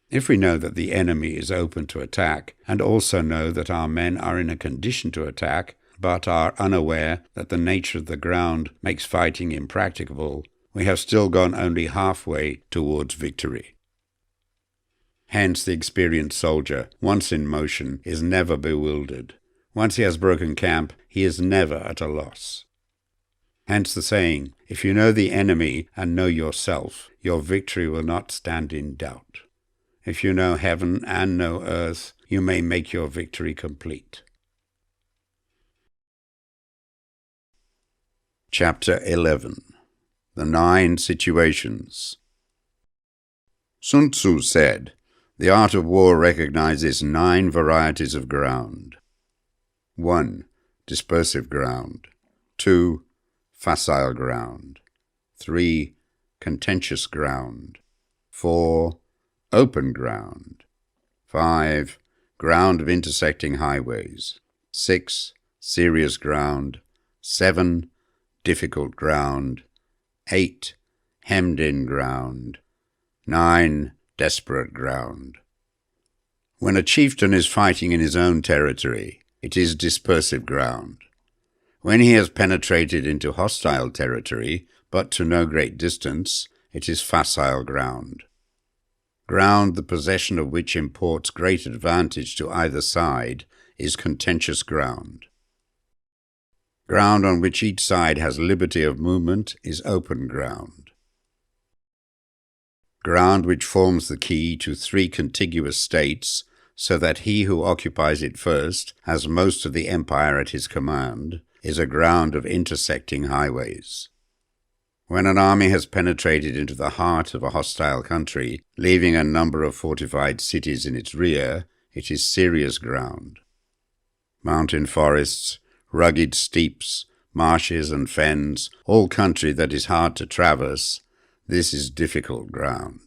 If we know that the enemy is open to attack, and also know that our men are in a condition to attack, but are unaware that the nature of the ground makes fighting impracticable, we have still gone only halfway towards victory. Hence the experienced soldier, once in motion, is never bewildered. Once he has broken camp, he is never at a loss. Hence the saying, if you know the enemy and know yourself, your victory will not stand in doubt. If you know heaven and know earth, you may make your victory complete. Chapter 11. The 9 Situations. Sun Tsu said, the art of war recognizes 9 varieties of ground. 1. Dispersive ground. 2. Facile ground. 3. Contentious ground. 4. Open ground. 5. Ground of intersecting highways. 6. Serious ground. 7. Difficult ground. 8. Hemmed-in ground. 9. Desperate ground. When a chieftain is fighting in his own territory, it is dispersive ground. When he has penetrated into hostile territory, but to no great distance, it is facile ground. Ground the possession of which imports great advantage to either side is contentious ground. Ground on which each side has liberty of movement is open ground. Ground which forms the key to 3 contiguous states, so that he who occupies it first has most of the empire at his command, is a ground of intersecting highways. When an army has penetrated into the heart of a hostile country, leaving a number of fortified cities in its rear, it is serious ground. Mountain forests, rugged steeps, marshes and fens, all country that is hard to traverse, this is difficult ground.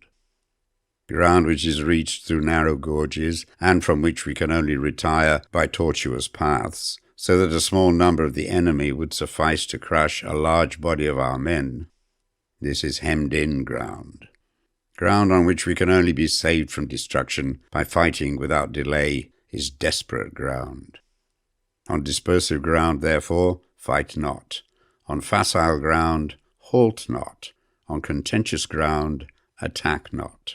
Ground which is reached through narrow gorges, and from which we can only retire by tortuous paths, so that a small number of the enemy would suffice to crush a large body of our men. This is hemmed-in ground. Ground on which we can only be saved from destruction by fighting without delay is desperate ground. On dispersive ground, therefore, fight not. On facile ground, halt not. On contentious ground, attack not.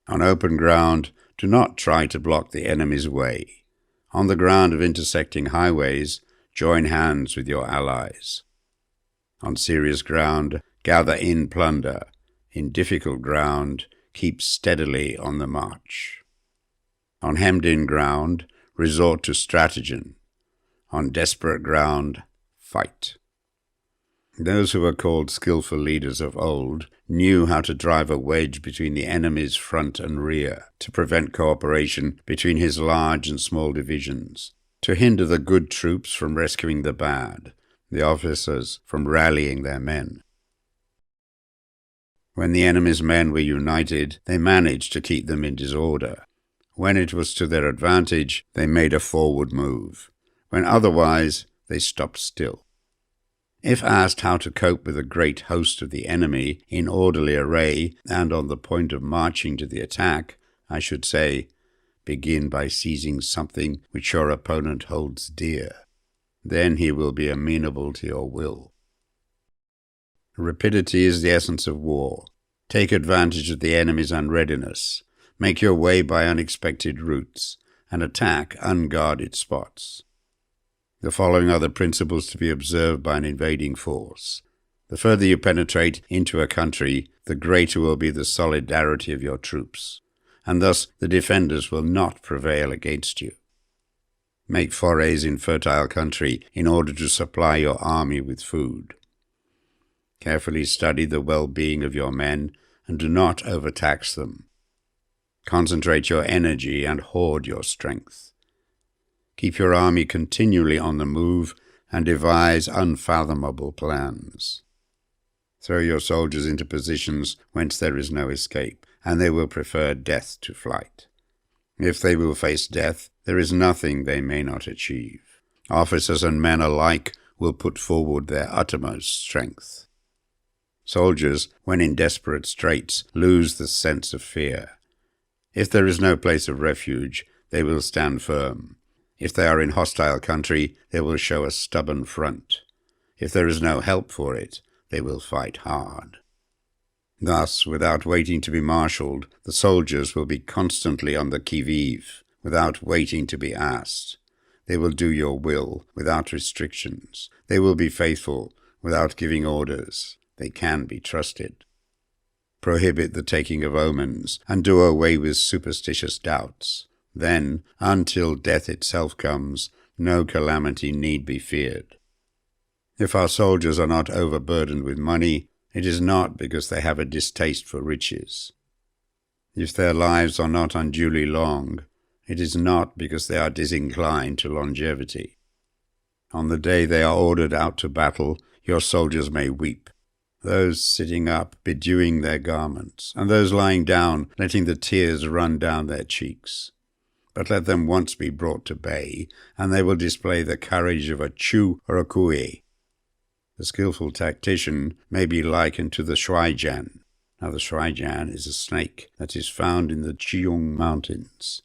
On open ground, do not try to block the enemy's way. On the ground of intersecting highways, join hands with your allies. On serious ground, gather in plunder. In difficult ground, keep steadily on the march. On hemmed-in ground, resort to stratagem. On desperate ground, fight. Those who were called skillful leaders of old knew how to drive a wedge between the enemy's front and rear, to prevent cooperation between his large and small divisions, to hinder the good troops from rescuing the bad, the officers from rallying their men. When the enemy's men were united, they managed to keep them in disorder. When it was to their advantage, they made a forward move. When otherwise, they stopped still. If asked how to cope with a great host of the enemy in orderly array and on the point of marching to the attack, I should say, begin by seizing something which your opponent holds dear. Then he will be amenable to your will. Rapidity is the essence of war. Take advantage of the enemy's unreadiness, make your way by unexpected routes, and attack unguarded spots. The following are the principles to be observed by an invading force. The further you penetrate into a country, the greater will be the solidarity of your troops, and thus the defenders will not prevail against you. Make forays in fertile country in order to supply your army with food. Carefully study the well-being of your men and do not overtax them. Concentrate your energy and hoard your strength. Keep your army continually on the move and devise unfathomable plans. Throw your soldiers into positions whence there is no escape, and they will prefer death to flight. If they will face death, there is nothing they may not achieve. Officers and men alike will put forward their uttermost strength. Soldiers, when in desperate straits, lose the sense of fear. If there is no place of refuge, they will stand firm. If they are in hostile country, they will show a stubborn front. If there is no help for it, they will fight hard. Thus, without waiting to be marshalled, the soldiers will be constantly on the qui-vive, without waiting to be asked. They will do your will without restrictions. They will be faithful without giving orders. They can be trusted. Prohibit the taking of omens, and do away with superstitious doubts. Then, until death itself comes, no calamity need be feared. If our soldiers are not overburdened with money, it is not because they have a distaste for riches. If their lives are not unduly long, it is not because they are disinclined to longevity. On the day they are ordered out to battle, your soldiers may weep, those sitting up bedewing their garments, and those lying down letting the tears run down their cheeks. But let them once be brought to bay, and they will display the courage of a Chu or a Kui. The skillful tactician may be likened to the shuaijian. Now the shuaijian is a snake that is found in the Jiong Mountains.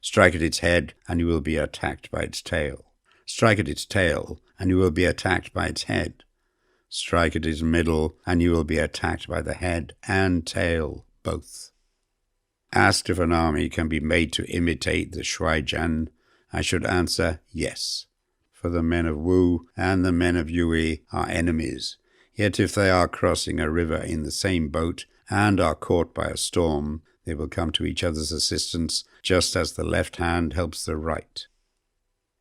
Strike at its head, and you will be attacked by its tail. Strike at its tail, and you will be attacked by its head. Strike at its middle, and you will be attacked by the head and tail, both. Asked if an army can be made to imitate the shuaijian, I should answer yes. For the men of Wu and the men of Yue are enemies, yet if they are crossing a river in the same boat and are caught by a storm, they will come to each other's assistance, just as the left hand helps the right.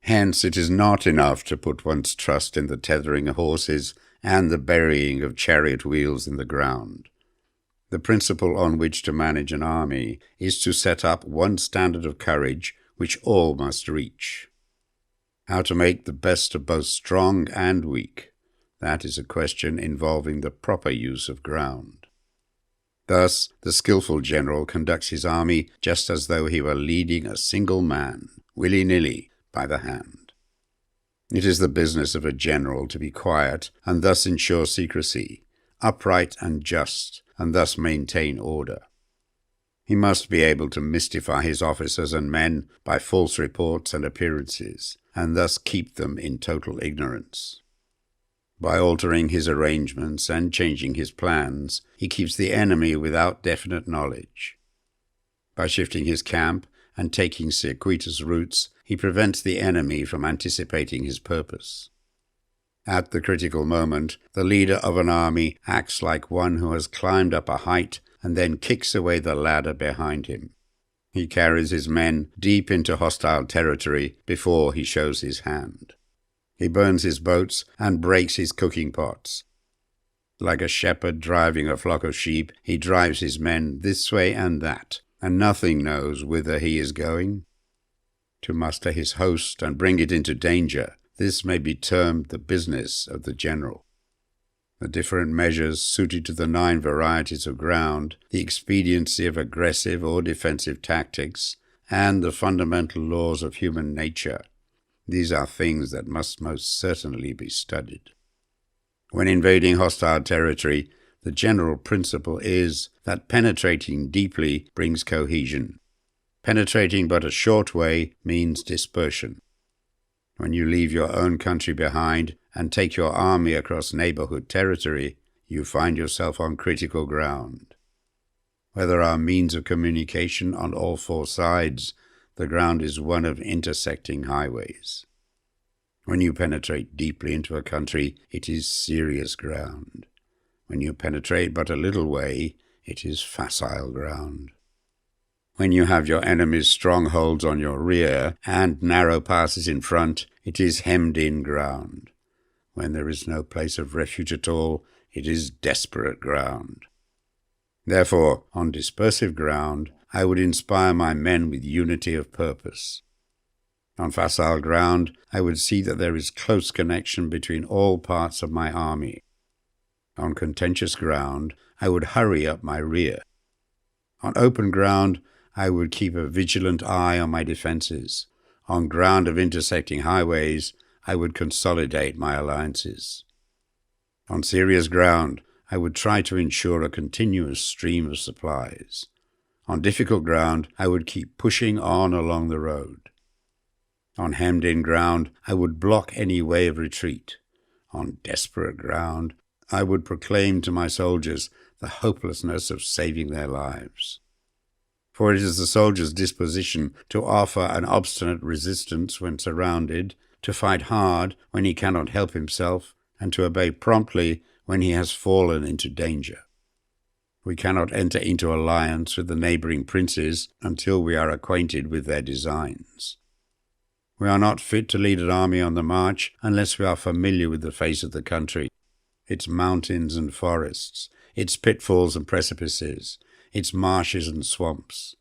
Hence it is not enough to put one's trust in the tethering of horses and the burying of chariot wheels in the ground. The principle on which to manage an army is to set up one standard of courage which all must reach. How to make the best of both strong and weak, that is a question involving the proper use of ground. Thus, the skillful general conducts his army just as though he were leading a single man, willy-nilly, by the hand. It is the business of a general to be quiet and thus ensure secrecy, upright and just, and thus maintain order. He must be able to mystify his officers and men by false reports and appearances, and thus keep them in total ignorance. By altering his arrangements and changing his plans, he keeps the enemy without definite knowledge. By shifting his camp and taking circuitous routes, he prevents the enemy from anticipating his purpose. At the critical moment, the leader of an army acts like one who has climbed up a height and then kicks away the ladder behind him. He carries his men deep into hostile territory before he shows his hand. He burns his boats and breaks his cooking pots. Like a shepherd driving a flock of sheep, he drives his men this way and that, and nothing knows whither he is going. To muster his host and bring it into danger, this may be termed the business of the general. The different measures suited to the 9 varieties of ground, the expediency of aggressive or defensive tactics, and the fundamental laws of human nature, these are things that must most certainly be studied. When invading hostile territory, the general principle is that penetrating deeply brings cohesion. Penetrating but a short way means dispersion. When you leave your own country behind and take your army across neighborhood territory, you find yourself on critical ground. Where there are means of communication on all four sides, the ground is one of intersecting highways. When you penetrate deeply into a country, it is serious ground. When you penetrate but a little way, it is facile ground. When you have your enemy's strongholds on your rear and narrow passes in front, it is hemmed-in ground. When there is no place of refuge at all, it is desperate ground. Therefore, on dispersive ground, I would inspire my men with unity of purpose. On facile ground, I would see that there is close connection between all parts of my army. On contentious ground, I would hurry up my rear. On open ground, I would keep a vigilant eye on my defences. On ground of intersecting highways, I would consolidate my alliances. On serious ground, I would try to ensure a continuous stream of supplies. On difficult ground, I would keep pushing on along the road. On hemmed-in ground, I would block any way of retreat. On desperate ground, I would proclaim to my soldiers the hopelessness of saving their lives. For it is the soldier's disposition to offer an obstinate resistance when surrounded, to fight hard when he cannot help himself, and to obey promptly when he has fallen into danger. We cannot enter into alliance with the neighbouring princes until we are acquainted with their designs. We are not fit to lead an army on the march unless we are familiar with the face of the country, its mountains and forests, its pitfalls and precipices, its marshes and swamps.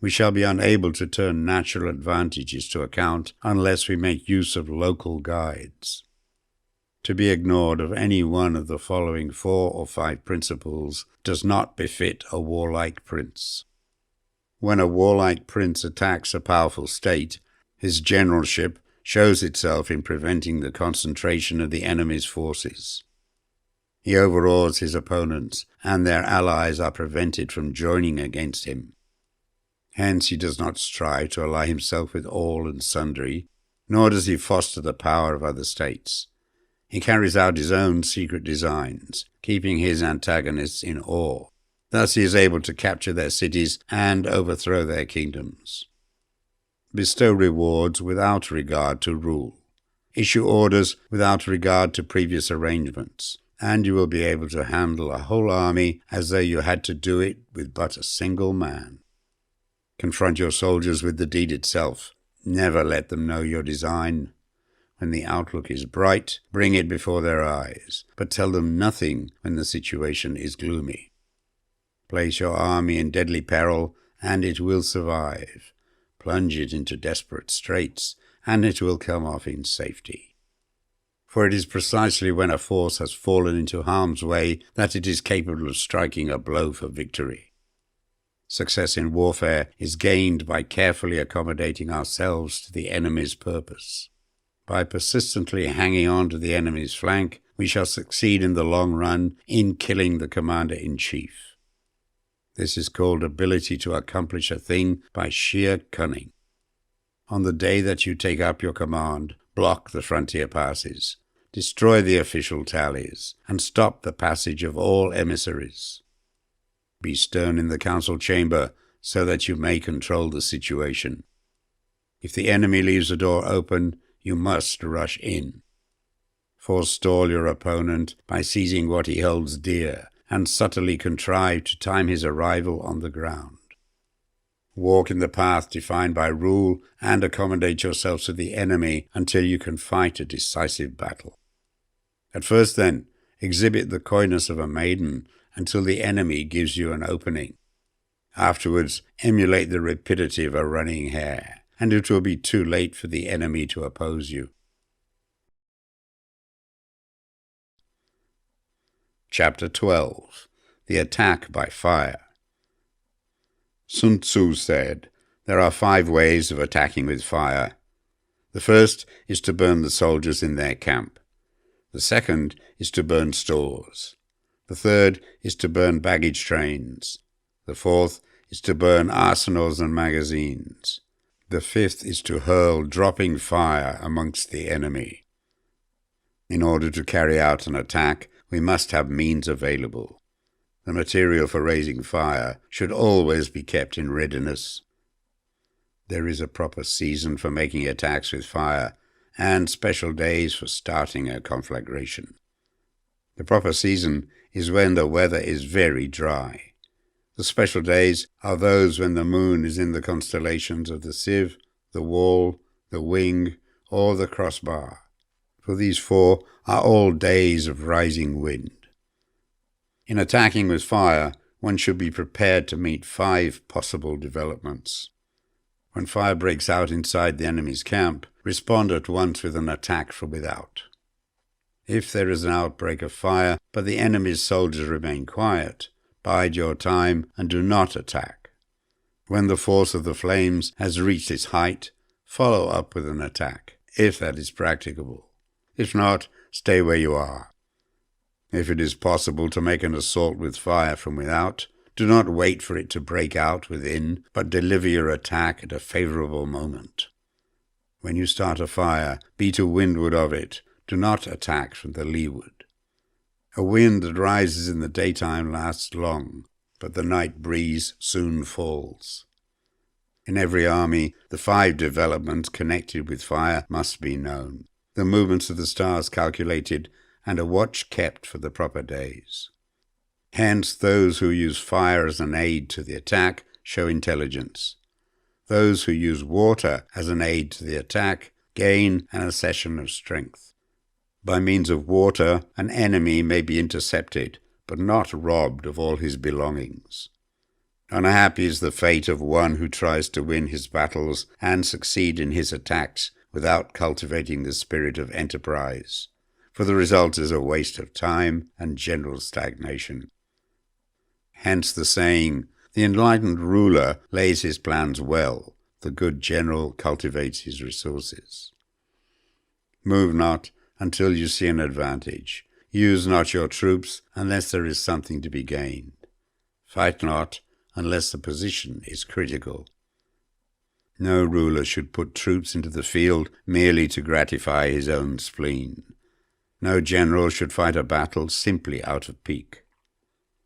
We shall be unable to turn natural advantages to account unless we make use of local guides. To be ignored of any one of the following 4 or 5 principles does not befit a warlike prince. When a warlike prince attacks a powerful state, his generalship shows itself in preventing the concentration of the enemy's forces. He overawes his opponents, and their allies are prevented from joining against him. Hence he does not strive to ally himself with all and sundry, nor does he foster the power of other states. He carries out his own secret designs, keeping his antagonists in awe. Thus he is able to capture their cities and overthrow their kingdoms. Bestow rewards without regard to rule. Issue orders without regard to previous arrangements, and you will be able to handle a whole army as though you had to do it with but a single man. Confront your soldiers with the deed itself. Never let them know your design. When the outlook is bright, bring it before their eyes, but tell them nothing when the situation is gloomy. Place your army in deadly peril, and it will survive. Plunge it into desperate straits, and it will come off in safety. For it is precisely when a force has fallen into harm's way that it is capable of striking a blow for victory. Success in warfare is gained by carefully accommodating ourselves to the enemy's purpose. By persistently hanging on to the enemy's flank, we shall succeed in the long run in killing the commander-in-chief. This is called ability to accomplish a thing by sheer cunning. On the day that you take up your command, block the frontier passes, destroy the official tallies, and stop the passage of all emissaries. Be stern in the council chamber so that you may control the situation. If the enemy leaves the door open, you must rush in. Forestall your opponent by seizing what he holds dear, and subtly contrive to time his arrival on the ground. Walk in the path defined by rule, and accommodate yourselves to the enemy until you can fight a decisive battle. At first, then, exhibit the coyness of a maiden until the enemy gives you an opening. Afterwards, emulate the rapidity of a running hare, and it will be too late for the enemy to oppose you. Chapter 12. The Attack by Fire. Sun Tsu said, "There are 5 ways of attacking with fire. The first is to burn the soldiers in their camp. The second is to burn stores. The third is to burn baggage trains. The fourth is to burn arsenals and magazines. The fifth is to hurl dropping fire amongst the enemy. In order to carry out an attack, we must have means available. the material for raising fire, should always be kept in readiness. There is a proper season for making attacks with fire, and special days for starting a conflagration. The proper season is when the weather is very dry. The special days are those when the moon is in the constellations of the sieve, the wall, the wing, or the crossbar, for these 4 are all days of rising wind. In attacking with fire, one should be prepared to meet 5 possible developments. When fire breaks out inside the enemy's camp, respond at once with an attack from without. If there is an outbreak of fire, but the enemy's soldiers remain quiet, bide your time and do not attack. When the force of the flames has reached its height, follow up with an attack, if that is practicable. If not, stay where you are. If it is possible to make an assault with fire from without, do not wait for it to break out within, but deliver your attack at a favorable moment. When you start a fire, be to windward of it. Do not attack from the leeward. A wind that rises in the daytime lasts long, but the night breeze soon falls. In every army, the 5 developments connected with fire must be known, the movements of the stars calculated, and a watch kept for the proper days. Hence, those who use fire as an aid to the attack show intelligence. Those who use water as an aid to the attack gain an accession of strength. By means of water, an enemy may be intercepted, but not robbed of all his belongings. Unhappy is the fate of one who tries to win his battles and succeed in his attacks without cultivating the spirit of enterprise, for the result is a waste of time and general stagnation. Hence the saying, the enlightened ruler lays his plans well, the good general cultivates his resources. Move not until you see an advantage. Use not your troops unless there is something to be gained. Fight not unless the position is critical. No ruler should put troops into the field merely to gratify his own spleen. No general should fight a battle simply out of pique.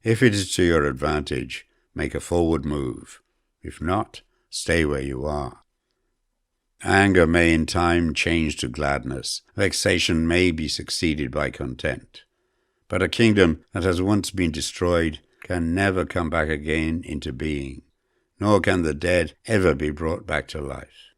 If it is to your advantage, make a forward move. If not, stay where you are. Anger may in time change to gladness. Vexation may be succeeded by content. But a kingdom that has once been destroyed can never come back again into being, nor can the dead ever be brought back to life.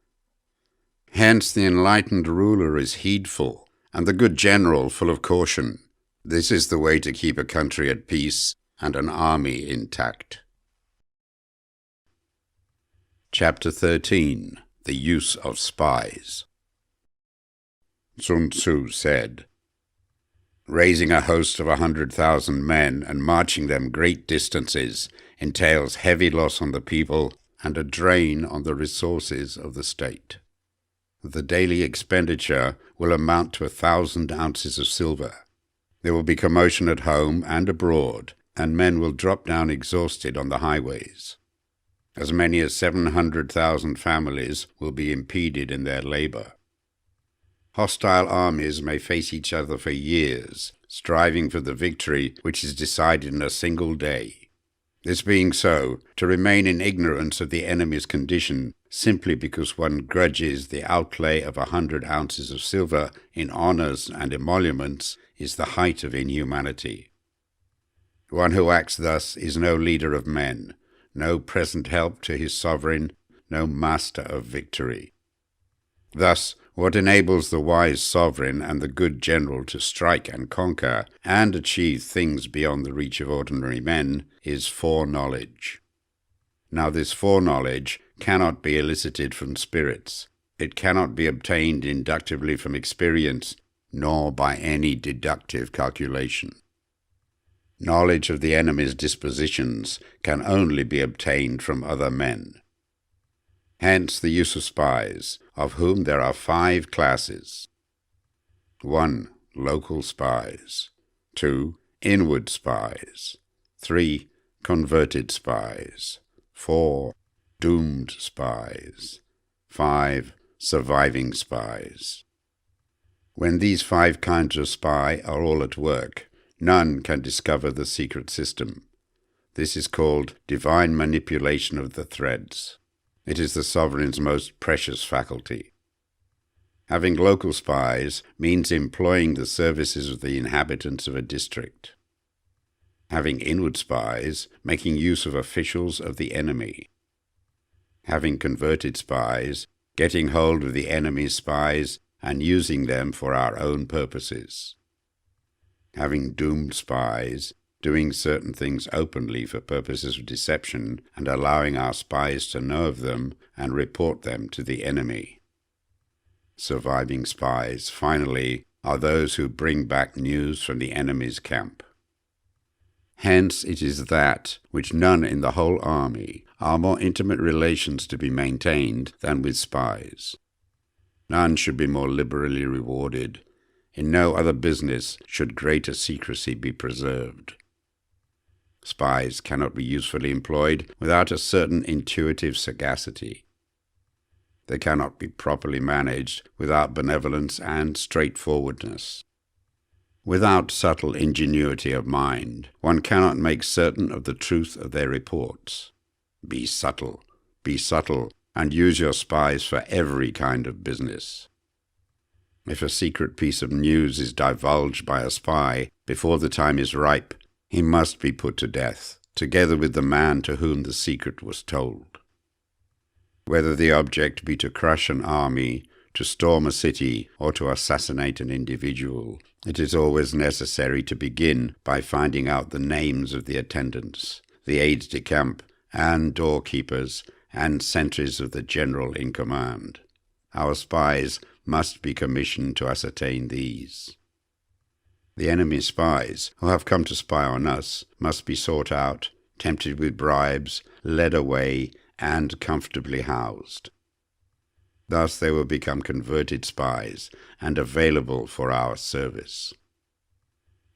Hence the enlightened ruler is heedful, and the good general full of caution. This is the way to keep a country at peace and an army intact. Chapter 13. The Use of Spies. Sun Tsu said, "Raising a host of 100,000 men and marching them great distances entails heavy loss on the people and a drain on the resources of the state. The daily expenditure will amount to 1,000 ounces of silver. There will be commotion at home and abroad, and men will drop down exhausted on the highways. As many as 700,000 families will be impeded in their labor. Hostile armies may face each other for years, striving for the victory which is decided in a single day. This being so, to remain in ignorance of the enemy's condition simply because one grudges the outlay of 100 ounces of silver in honors and emoluments is the height of inhumanity. One who acts thus is no leader of men, no present help to his sovereign, no master of victory. Thus, what enables the wise sovereign and the good general to strike and conquer and achieve things beyond the reach of ordinary men is foreknowledge. Now this foreknowledge cannot be elicited from spirits. It cannot be obtained inductively from experience, nor by any deductive calculation. Knowledge of the enemy's dispositions can only be obtained from other men. Hence the use of spies, of whom there are 5 classes. 1. Local spies. 2. Inward spies. 3. Converted spies. 4. Doomed spies. 5. Surviving spies. When these 5 kinds of spy are all at work, none can discover the secret system. This is called divine manipulation of the threads. It is the sovereign's most precious faculty. Having local spies means employing the services of the inhabitants of a district. Having inward spies, making use of officials of the enemy. Having converted spies, getting hold of the enemy's spies and using them for our own purposes. Having doomed spies, doing certain things openly for purposes of deception and allowing our spies to know of them and report them to the enemy. Surviving spies, finally, are those who bring back news from the enemy's camp. Hence it is that which none in the whole army are more intimate relations to be maintained than with spies. None should be more liberally rewarded. In no other business should greater secrecy be preserved. Spies cannot be usefully employed without a certain intuitive sagacity. They cannot be properly managed without benevolence and straightforwardness. Without subtle ingenuity of mind, one cannot make certain of the truth of their reports. Be subtle, and use your spies for every kind of business. If a secret piece of news is divulged by a spy before the time is ripe, he must be put to death, together with the man to whom the secret was told. Whether the object be to crush an army, to storm a city, or to assassinate an individual, it is always necessary to begin by finding out the names of the attendants, the aides-de-camp, and doorkeepers, and sentries of the general in command. Our spies must be commissioned to ascertain these. The enemy's spies, who have come to spy on us, must be sought out, tempted with bribes, led away, and comfortably housed. Thus they will become converted spies and available for our service.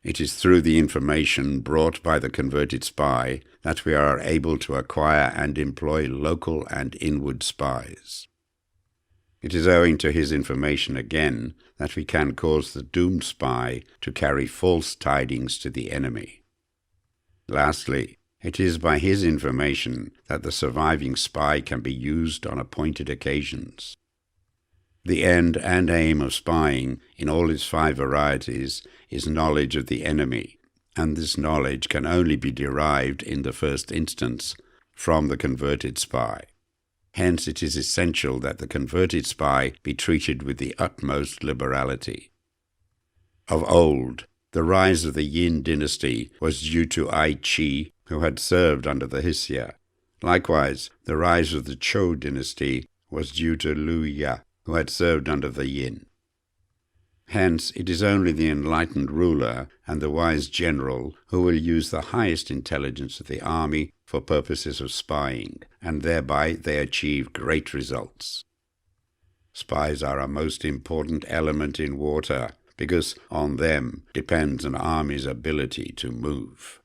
It is through the information brought by the converted spy that we are able to acquire and employ local and inward spies. It is owing to his information again that we can cause the doomed spy to carry false tidings to the enemy. Lastly, it is by his information that the surviving spy can be used on appointed occasions. The end and aim of spying in all its 5 varieties is knowledge of the enemy, and this knowledge can only be derived in the first instance from the converted spy. Hence it is essential that the converted spy be treated with the utmost liberality. Of old, the rise of the Yin dynasty was due to Ai Qi, who had served under the Hsia. Likewise, the rise of the Zhou dynasty was due to Liu Ya, who had served under the Yin. Hence, it is only the enlightened ruler and the wise general who will use the highest intelligence of the army for purposes of spying, and thereby they achieve great results. Spies are a most important element in warfare, because on them depends an army's ability to move.